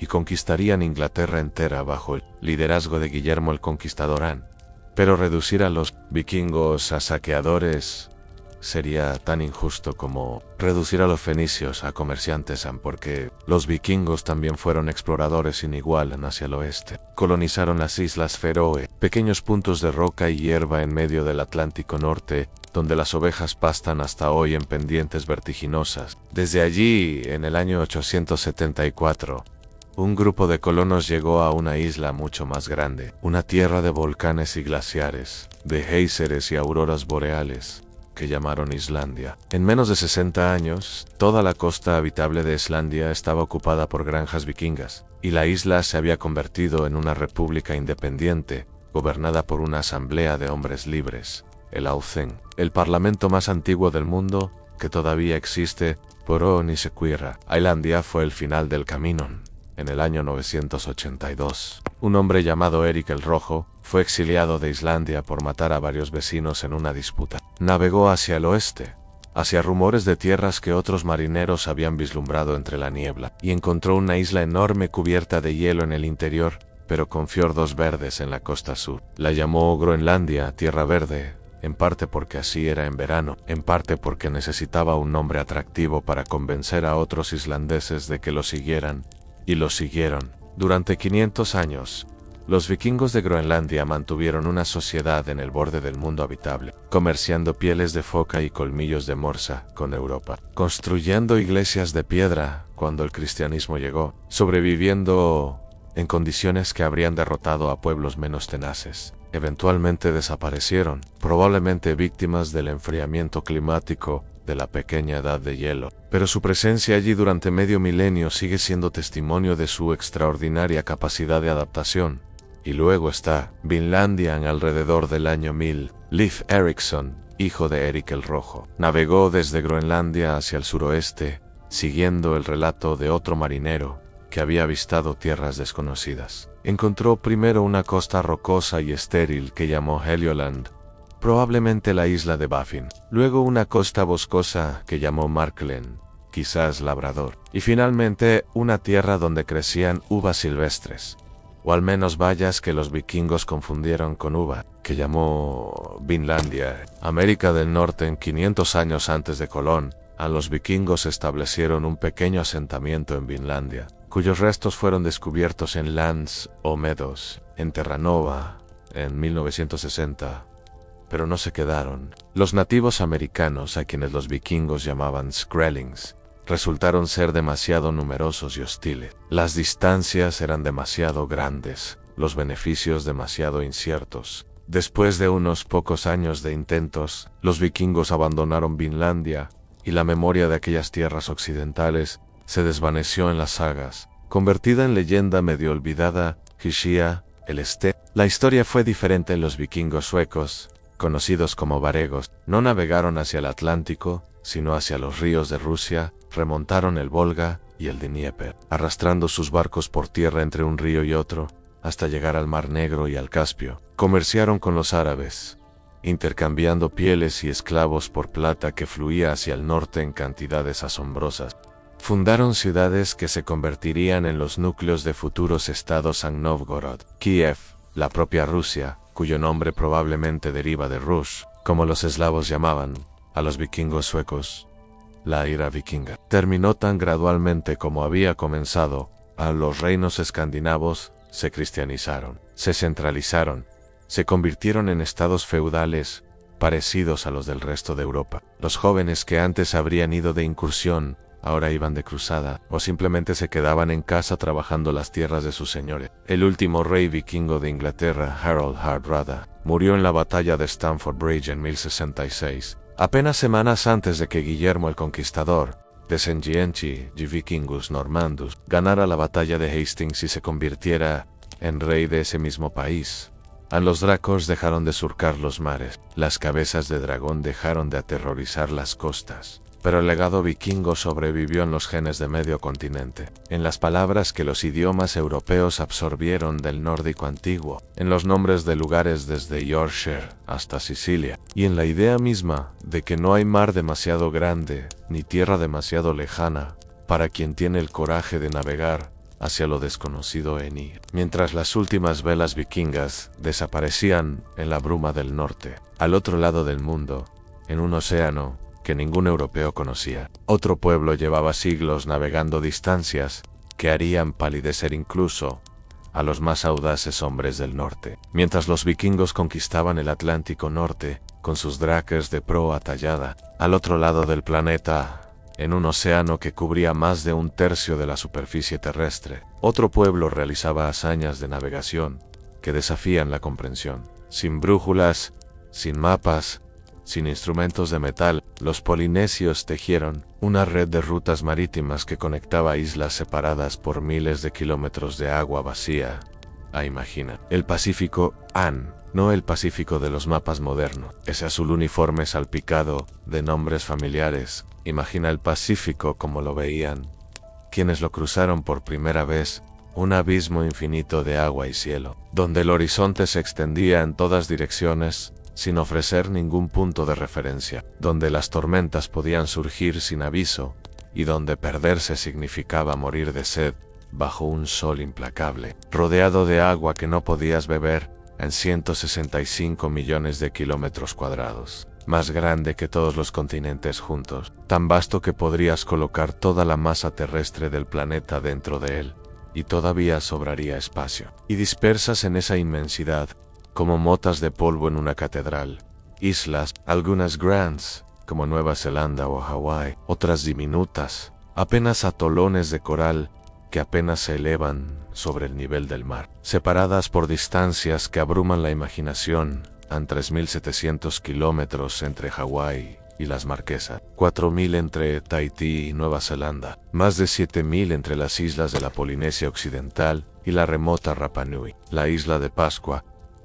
y conquistarían Inglaterra entera bajo el liderazgo de Guillermo el Conquistador. Pero reducir a los vikingos a saqueadores sería tan injusto como reducir a los fenicios a comerciantes, porque los vikingos también fueron exploradores sin igual hacia el oeste. Colonizaron las Islas Feroe, pequeños puntos de roca y hierba en medio del Atlántico Norte, donde las ovejas pastan hasta hoy en pendientes vertiginosas. Desde allí, en el año 874, un grupo de colonos llegó a una isla mucho más grande, una tierra de volcanes y glaciares, de géiseres y auroras boreales, que llamaron Islandia. En menos de 60 años, toda la costa habitable de Islandia estaba ocupada por granjas vikingas, y la isla se había convertido en una república independiente, gobernada por una asamblea de hombres libres, el Althing, el parlamento más antiguo del mundo, que todavía existe, por ni sequira. Islandia fue el final del camino. En el año 982, un hombre llamado Eric el Rojo fue exiliado de Islandia por matar a varios vecinos en una disputa. Navegó hacia el oeste, hacia rumores de tierras que otros marineros habían vislumbrado entre la niebla, y encontró una isla enorme cubierta de hielo en el interior, pero con fiordos verdes en la costa sur. La llamó Groenlandia, Tierra Verde, en parte porque así era en verano, en parte porque necesitaba un nombre atractivo para convencer a otros islandeses de que lo siguieran. Y lo siguieron. Durante 500 años, los vikingos de Groenlandia mantuvieron una sociedad en el borde del mundo habitable, comerciando pieles de foca y colmillos de morsa con Europa, construyendo iglesias de piedra cuando el cristianismo llegó, sobreviviendo en condiciones que habrían derrotado a pueblos menos tenaces. Eventualmente desaparecieron, probablemente víctimas del enfriamiento climático de la pequeña edad de hielo, pero su presencia allí durante medio milenio sigue siendo testimonio de su extraordinaria capacidad de adaptación. Y luego está Vinlandia. En alrededor del año 1000, Leif Erikson, hijo de Eric el Rojo, navegó desde Groenlandia hacia el suroeste, siguiendo el relato de otro marinero que había avistado tierras desconocidas. Encontró primero una costa rocosa y estéril que llamó Helioland, probablemente la isla de Baffin, luego una costa boscosa que llamó Marklen, quizás Labrador, y finalmente una tierra donde crecían uvas silvestres, o al menos bayas que los vikingos confundieron con uva, que llamó Vinlandia. América del Norte. En 500 años antes de Colón, a los vikingos establecieron un pequeño asentamiento en Vinlandia, cuyos restos fueron descubiertos en Lands o Meadows, en Terranova, en 1960. Pero no se quedaron. Los nativos americanos, a quienes los vikingos llamaban Skrellings, resultaron ser demasiado numerosos y hostiles. Las distancias eran demasiado grandes, los beneficios demasiado inciertos. Después de unos pocos años de intentos, los vikingos abandonaron Vinlandia, y la memoria de aquellas tierras occidentales se desvaneció en las sagas, convertida en leyenda medio olvidada. Hishia, el Este. La historia fue diferente en los vikingos suecos, conocidos como varegos. No navegaron hacia el Atlántico, sino hacia los ríos de Rusia, remontaron el Volga y el Dnieper, arrastrando sus barcos por tierra entre un río y otro, hasta llegar al Mar Negro y al Caspio. Comerciaron con los árabes, intercambiando pieles y esclavos por plata que fluía hacia el norte en cantidades asombrosas. Fundaron ciudades que se convertirían en los núcleos de futuros estados: San Novgorod, Kiev, la propia Rusia, cuyo nombre probablemente deriva de Rush, como los eslavos llamaban a los vikingos suecos. La era vikinga terminó tan gradualmente como había comenzado. A los reinos escandinavos se cristianizaron, se centralizaron, se convirtieron en estados feudales parecidos a los del resto de Europa. Los jóvenes que antes habrían ido de incursión ahora iban de cruzada, o simplemente se quedaban en casa trabajando las tierras de sus señores. El último rey vikingo de Inglaterra, Harold Hardrada, murió en la batalla de Stamford Bridge en 1066, apenas semanas antes de que Guillermo el Conquistador, descendiente de Vikingus Normandus, ganara la batalla de Hastings y se convirtiera en rey de ese mismo país. Los dracos dejaron de surcar los mares, las cabezas de dragón dejaron de aterrorizar las costas, pero el legado vikingo sobrevivió en los genes de medio continente, en las palabras que los idiomas europeos absorbieron del nórdico antiguo, en los nombres de lugares desde Yorkshire hasta Sicilia, y en la idea misma de que no hay mar demasiado grande ni tierra demasiado lejana para quien tiene el coraje de navegar hacia lo desconocido en ir. Mientras las últimas velas vikingas desaparecían en la bruma del norte, al otro lado del mundo, en un océano que ningún europeo conocía, otro pueblo llevaba siglos navegando distancias que harían palidecer incluso a los más audaces hombres del norte. Mientras los vikingos conquistaban el Atlántico Norte con sus drakes de proa tallada, al otro lado del planeta, en un océano que cubría más de un tercio de la superficie terrestre, otro pueblo realizaba hazañas de navegación que desafían la comprensión. Sin brújulas, sin mapas, sin instrumentos de metal, los polinesios tejieron una red de rutas marítimas que conectaba islas separadas por miles de kilómetros de agua vacía. Imagina, el Pacífico no el Pacífico de los mapas modernos, ese azul uniforme salpicado de nombres familiares. Imagina el Pacífico como lo veían quienes lo cruzaron por primera vez, un abismo infinito de agua y cielo, donde el horizonte se extendía en todas direcciones, sin ofrecer ningún punto de referencia, donde las tormentas podían surgir sin aviso, y donde perderse significaba morir de sed, bajo un sol implacable, rodeado de agua que no podías beber, en 165 millones de kilómetros cuadrados, más grande que todos los continentes juntos, tan vasto que podrías colocar toda la masa terrestre del planeta dentro de él, y todavía sobraría espacio. Y dispersas en esa inmensidad, como motas de polvo en una catedral, islas, algunas grandes, como Nueva Zelanda o Hawái, otras diminutas, apenas atolones de coral que apenas se elevan sobre el nivel del mar, separadas por distancias que abruman la imaginación, en 3.700 kilómetros entre Hawái y las Marquesas, 4.000 entre Tahití y Nueva Zelanda, más de 7.000 entre las islas de la Polinesia Occidental y la remota Rapa Nui, la isla de Pascua,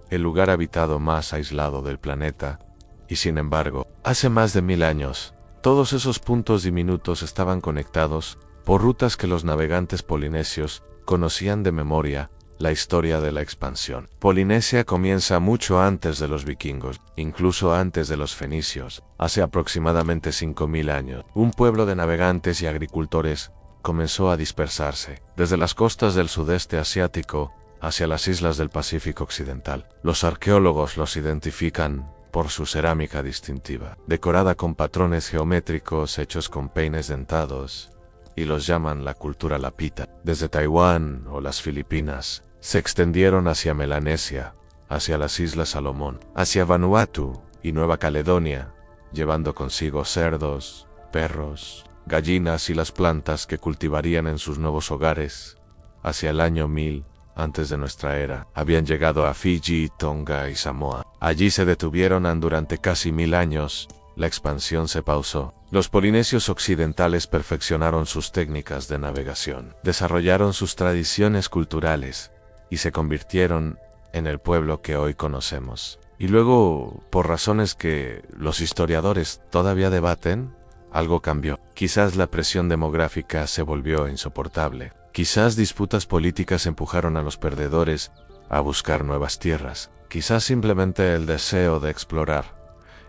el lugar habitado más aislado del planeta, y sin embargo, hace más de 1000 años, todos esos puntos diminutos estaban conectados por rutas que los navegantes polinesios conocían de memoria. La historia de la expansión. Polinesia comienza mucho antes de los vikingos, incluso antes de los fenicios, hace aproximadamente 5000 años. Un pueblo de navegantes y agricultores comenzó a dispersarse, desde las costas del sudeste asiático hacia las islas del Pacífico Occidental. Los arqueólogos los identifican por su cerámica distintiva, decorada con patrones geométricos hechos con peines dentados, y los llaman la cultura lapita. Desde Taiwán o las Filipinas, se extendieron hacia Melanesia, hacia las Islas Salomón, hacia Vanuatu y Nueva Caledonia, llevando consigo cerdos, perros, gallinas y las plantas que cultivarían en sus nuevos hogares. Hacia el año 1000 antes de nuestra era, habían llegado a Fiji, Tonga y Samoa. Allí se detuvieron durante casi 1000 años. La expansión se pausó. Los polinesios occidentales perfeccionaron sus técnicas de navegación, desarrollaron sus tradiciones culturales y se convirtieron en el pueblo que hoy conocemos. Y luego, por razones que los historiadores todavía debaten, algo cambió. Quizás la presión demográfica se volvió insoportable. Quizás disputas políticas empujaron a los perdedores a buscar nuevas tierras. Quizás simplemente el deseo de explorar,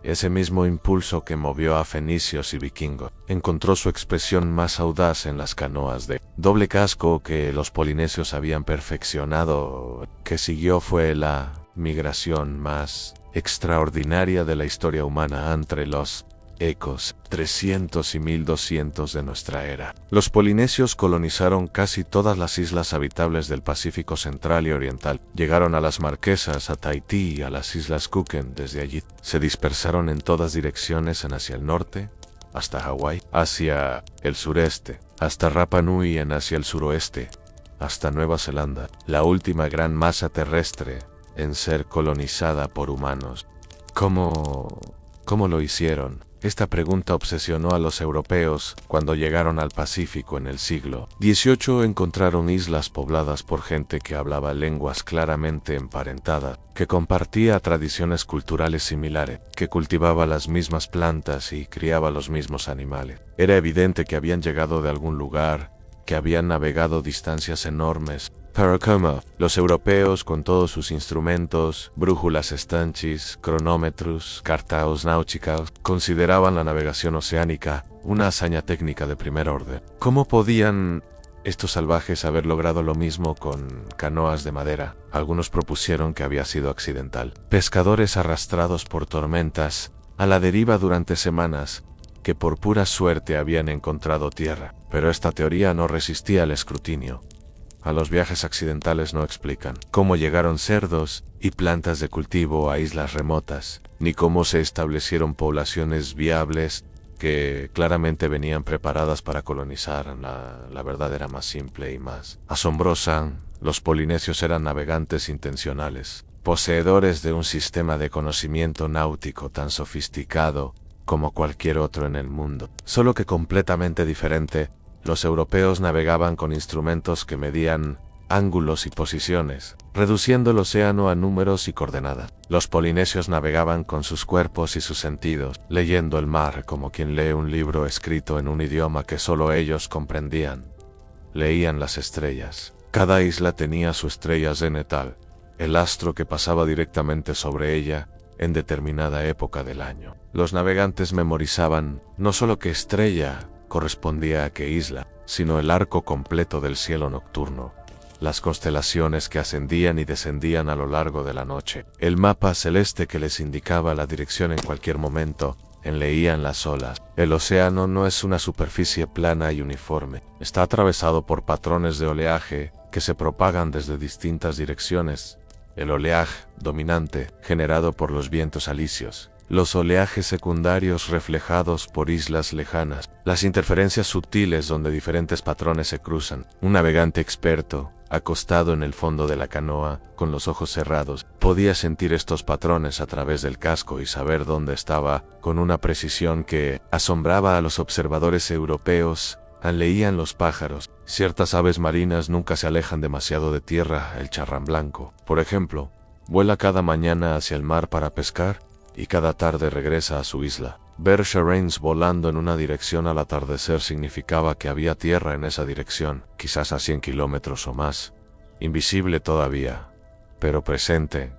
ese mismo impulso que movió a fenicios y vikingos, encontró su expresión más audaz en las canoas de doble casco que los polinesios habían perfeccionado. Que siguió fue la migración más extraordinaria de la historia humana entre los ecos 300 y 1200 de nuestra era. Los polinesios colonizaron casi todas las islas habitables del Pacífico Central y Oriental. Llegaron a las Marquesas, a Tahití y a las Islas Cook. Desde allí se dispersaron en todas direcciones hacia el norte, hasta Hawái, hacia el sureste, hasta Rapa Nui hacia el suroeste, hasta Nueva Zelanda, la última gran masa terrestre en ser colonizada por humanos. ¿Cómo lo hicieron? Esta pregunta obsesionó a los europeos cuando llegaron al Pacífico en el siglo XVIII. Encontraron islas pobladas por gente que hablaba lenguas claramente emparentadas, que compartía tradiciones culturales similares, que cultivaba las mismas plantas y criaba los mismos animales. Era evidente que habían llegado de algún lugar, que habían navegado distancias enormes. Pero ¿cómo? Los europeos, con todos sus instrumentos, brújulas estanchis, cronómetros, cartaos náuticos, consideraban la navegación oceánica una hazaña técnica de primer orden. ¿Cómo podían estos salvajes haber logrado lo mismo con canoas de madera? Algunos propusieron que había sido accidental. Pescadores arrastrados por tormentas, a la deriva durante semanas, que por pura suerte habían encontrado tierra. Pero esta teoría no resistía al escrutinio. A los viajes accidentales no explican cómo llegaron cerdos y plantas de cultivo a islas remotas, ni cómo se establecieron poblaciones viables que claramente venían preparadas para colonizar. La verdad era más simple y más asombrosa. Los polinesios eran navegantes intencionales, poseedores de un sistema de conocimiento náutico tan sofisticado como cualquier otro en el mundo, solo que completamente diferente. Los europeos navegaban con instrumentos que medían ángulos y posiciones, reduciendo el océano a números y coordenadas. Los polinesios navegaban con sus cuerpos y sus sentidos, leyendo el mar como quien lee un libro escrito en un idioma que solo ellos comprendían. Leían las estrellas. Cada isla tenía su estrella zenithal, el astro que pasaba directamente sobre ella en determinada época del año. Los navegantes memorizaban no solo qué estrella correspondía a qué isla, sino el arco completo del cielo nocturno, las constelaciones que ascendían y descendían a lo largo de la noche, el mapa celeste que les indicaba la dirección en cualquier momento, leían las olas. El océano no es una superficie plana y uniforme, está atravesado por patrones de oleaje que se propagan desde distintas direcciones. El oleaje dominante, generado por los vientos alisios, los oleajes secundarios reflejados por islas lejanas, las interferencias sutiles donde diferentes patrones se cruzan. Un navegante experto, acostado en el fondo de la canoa, con los ojos cerrados, podía sentir estos patrones a través del casco y saber dónde estaba, con una precisión que asombraba a los observadores europeos. Leían los pájaros. Ciertas aves marinas nunca se alejan demasiado de tierra. El charrán blanco, por ejemplo, vuela cada mañana hacia el mar para pescar, y cada tarde regresa a su isla. Ver charrains volando en una dirección al atardecer significaba que había tierra en esa dirección, quizás a 100 kilómetros o más. Invisible todavía, pero presente.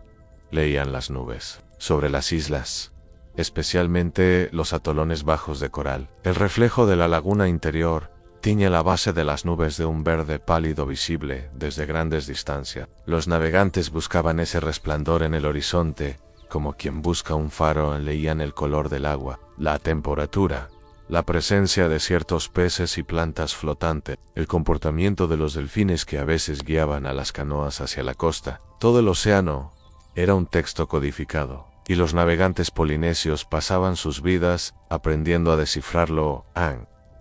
Leían las nubes sobre las islas, especialmente los atolones bajos de coral. El reflejo de la laguna interior tiñe la base de las nubes de un verde pálido visible desde grandes distancias. Los navegantes buscaban ese resplandor en el horizonte, como quien busca un faro. Leían el color del agua, la temperatura, la presencia de ciertos peces y plantas flotantes, el comportamiento de los delfines que a veces guiaban a las canoas hacia la costa. Todo el océano era un texto codificado, y los navegantes polinesios pasaban sus vidas aprendiendo a descifrarlo.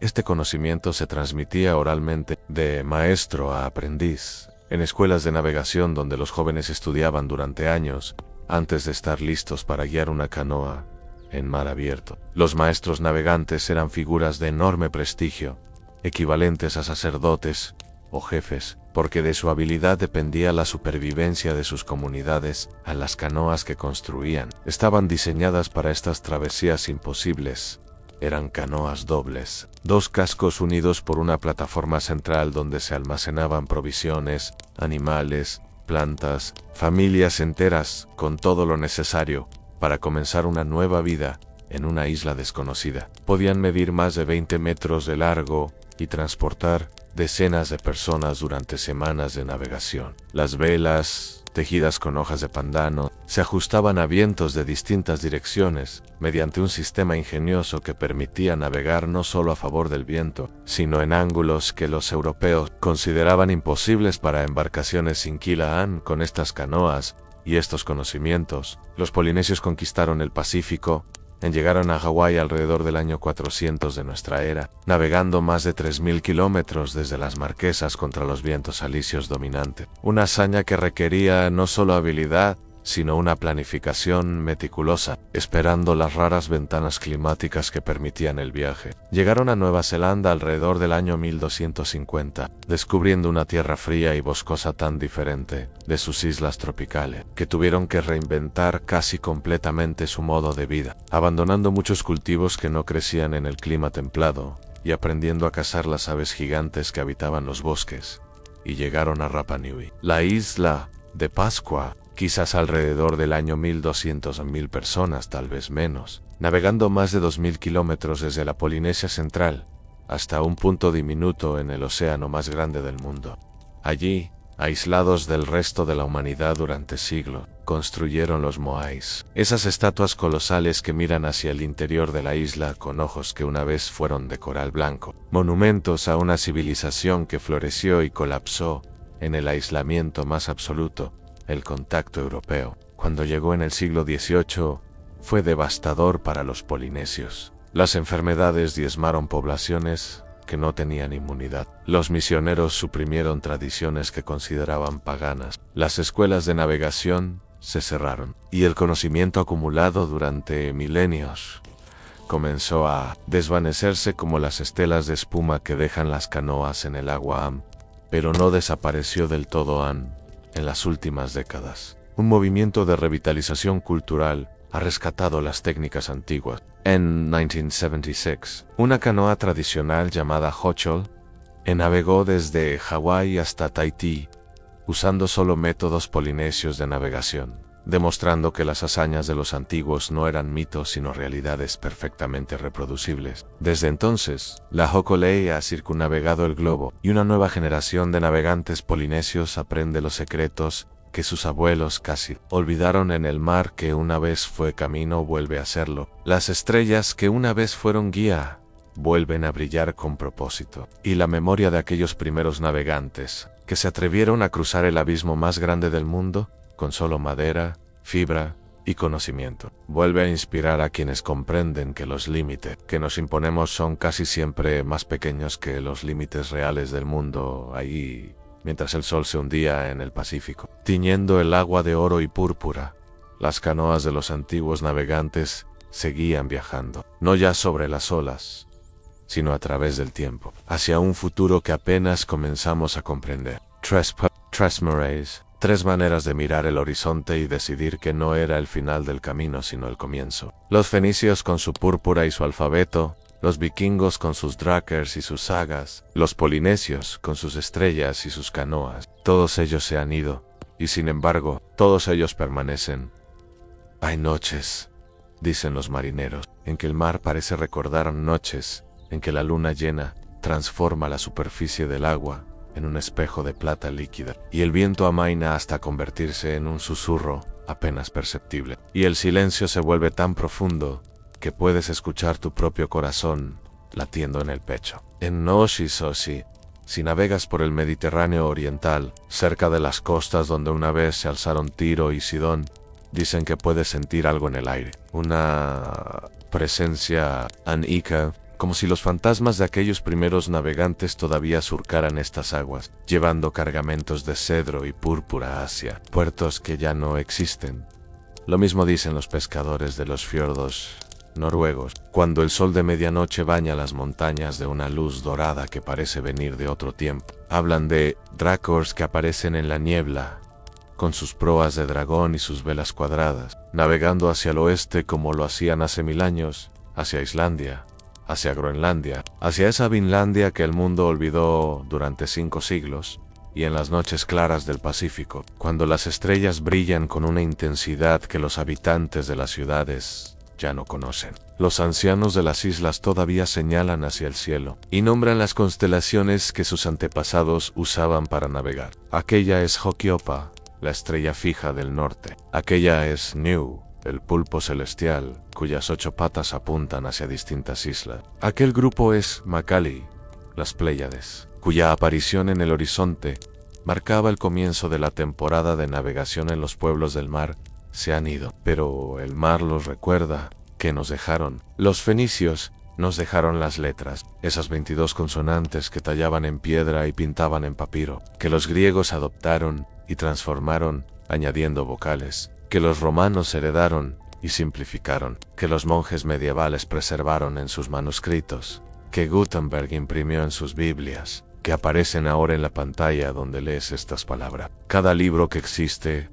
Este conocimiento se transmitía oralmente, de maestro a aprendiz, en escuelas de navegación donde los jóvenes estudiaban durante años antes de estar listos para guiar una canoa en mar abierto. Los maestros navegantes eran figuras de enorme prestigio, equivalentes a sacerdotes o jefes, porque de su habilidad dependía la supervivencia de sus comunidades. A las canoas que construían estaban diseñadas para estas travesías imposibles. Eran canoas dobles, dos cascos unidos por una plataforma central donde se almacenaban provisiones, animales, plantas, familias enteras, con todo lo necesario para comenzar una nueva vida en una isla desconocida. Podían medir más de 20 metros de largo y transportar decenas de personas durante semanas de navegación. Las velas, tejidas con hojas de pandano, se ajustaban a vientos de distintas direcciones, mediante un sistema ingenioso que permitía navegar no solo a favor del viento, sino en ángulos que los europeos consideraban imposibles para embarcaciones sin quila. Con estas canoas y estos conocimientos, los polinesios conquistaron el Pacífico Llegaron a Hawái alrededor del año 400 de nuestra era, navegando más de 3.000 kilómetros desde las Marquesas contra los vientos alisios dominantes. Una hazaña que requería no solo habilidad, sino una planificación meticulosa, esperando las raras ventanas climáticas que permitían el viaje. Llegaron a Nueva Zelanda alrededor del año 1250, descubriendo una tierra fría y boscosa tan diferente de sus islas tropicales, que tuvieron que reinventar casi completamente su modo de vida, abandonando muchos cultivos que no crecían en el clima templado y aprendiendo a cazar las aves gigantes que habitaban los bosques, y llegaron a Rapa Nui, la isla de Pascua, quizás alrededor del año 1200 a 1000 personas, tal vez menos, navegando más de 2000 kilómetros desde la Polinesia Central hasta un punto diminuto en el océano más grande del mundo. Allí, aislados del resto de la humanidad durante siglos, construyeron los moais, esas estatuas colosales que miran hacia el interior de la isla con ojos que una vez fueron de coral blanco, monumentos a una civilización que floreció y colapsó en el aislamiento más absoluto. El contacto europeo, cuando llegó en el siglo XVIII, fue devastador para los polinesios. Las enfermedades diezmaron poblaciones que no tenían inmunidad. Los misioneros suprimieron tradiciones que consideraban paganas. Las escuelas de navegación se cerraron, y el conocimiento acumulado durante milenios comenzó a desvanecerse como las estelas de espuma que dejan las canoas en el agua, pero no desapareció del todo en las últimas décadas. Un movimiento de revitalización cultural ha rescatado las técnicas antiguas. En 1976, una canoa tradicional llamada Hochol navegó desde Hawái hasta Tahití, usando solo métodos polinesios de navegación, demostrando que las hazañas de los antiguos no eran mitos sino realidades perfectamente reproducibles. Desde entonces, la Hokulea ha circunnavegado el globo, y una nueva generación de navegantes polinesios aprende los secretos que sus abuelos casi olvidaron. En el mar que una vez fue camino vuelve a serlo. Las estrellas que una vez fueron guía vuelven a brillar con propósito. Y la memoria de aquellos primeros navegantes que se atrevieron a cruzar el abismo más grande del mundo con solo madera, fibra y conocimiento, vuelve a inspirar a quienes comprenden que los límites que nos imponemos son casi siempre más pequeños que los límites reales del mundo. Ahí, mientras el sol se hundía en el Pacífico, tiñendo el agua de oro y púrpura, las canoas de los antiguos navegantes seguían viajando, no ya sobre las olas, sino a través del tiempo, hacia un futuro que apenas comenzamos a comprender. Tres Moraes, tres maneras de mirar el horizonte y decidir que no era el final del camino sino el comienzo. Los fenicios con su púrpura y su alfabeto, los vikingos con sus drakers y sus sagas, los polinesios con sus estrellas y sus canoas. Todos ellos se han ido, y sin embargo, todos ellos permanecen. Hay noches, dicen los marineros, en que el mar parece recordar noches en que la luna llena transforma la superficie del agua en un espejo de plata líquida, y el viento amaina hasta convertirse en un susurro apenas perceptible, y el silencio se vuelve tan profundo que puedes escuchar tu propio corazón latiendo en el pecho. En Noshisoshi, si navegas por el Mediterráneo oriental, cerca de las costas donde una vez se alzaron Tiro y Sidón, dicen que puedes sentir algo en el aire, una presencia anímica, como si los fantasmas de aquellos primeros navegantes todavía surcaran estas aguas, llevando cargamentos de cedro y púrpura hacia puertos que ya no existen. Lo mismo dicen los pescadores de los fiordos noruegos, cuando el sol de medianoche baña las montañas de una luz dorada que parece venir de otro tiempo. Hablan de drakors que aparecen en la niebla, con sus proas de dragón y sus velas cuadradas, navegando hacia el oeste como lo hacían hace 1000 años, hacia Islandia, hacia Groenlandia, hacia esa Vinlandia que el mundo olvidó durante 5 siglos, y en las noches claras del Pacífico, cuando las estrellas brillan con una intensidad que los habitantes de las ciudades ya no conocen. Los ancianos de las islas todavía señalan hacia el cielo y nombran las constelaciones que sus antepasados usaban para navegar. Aquella es Hokiopa, la estrella fija del norte. Aquella es Niu, el pulpo celestial, cuyas 8 patas apuntan hacia distintas islas. Aquel grupo es Macali, las Pléyades, cuya aparición en el horizonte marcaba el comienzo de la temporada de navegación en los pueblos del mar. Se han ido, pero el mar los recuerda ¿Qué nos dejaron? Los fenicios nos dejaron las letras, esas 22 consonantes que tallaban en piedra y pintaban en papiro, que los griegos adoptaron y transformaron, añadiendo vocales, que los romanos heredaron y simplificaron, que los monjes medievales preservaron en sus manuscritos, que Gutenberg imprimió en sus Biblias, que aparecen ahora en la pantalla donde lees estas palabras. Cada libro que existe,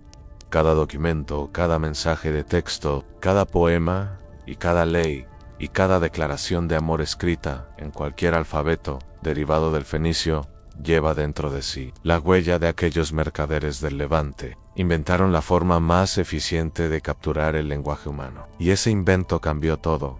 cada documento, cada mensaje de texto, cada poema y cada ley y cada declaración de amor escrita en cualquier alfabeto derivado del fenicio lleva dentro de sí la huella de aquellos mercaderes del Levante. Inventaron la forma más eficiente de capturar el lenguaje humano. Y ese invento cambió todo.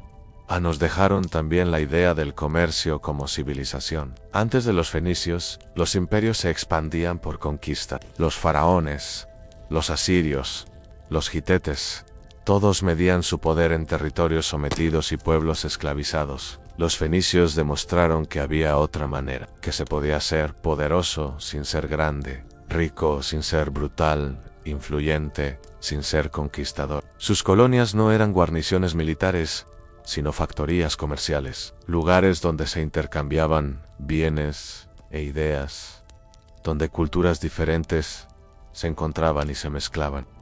Nos dejaron también la idea del comercio como civilización. Antes de los fenicios, los imperios se expandían por conquista. Los faraones, los asirios, los gitetes, todos medían su poder en territorios sometidos y pueblos esclavizados. Los fenicios demostraron que había otra manera, que se podía ser poderoso sin ser grande, rico sin ser brutal, influyente sin ser conquistador. Sus colonias no eran guarniciones militares, sino factorías comerciales, lugares donde se intercambiaban bienes e ideas, donde culturas diferentes se encontraban y se mezclaban.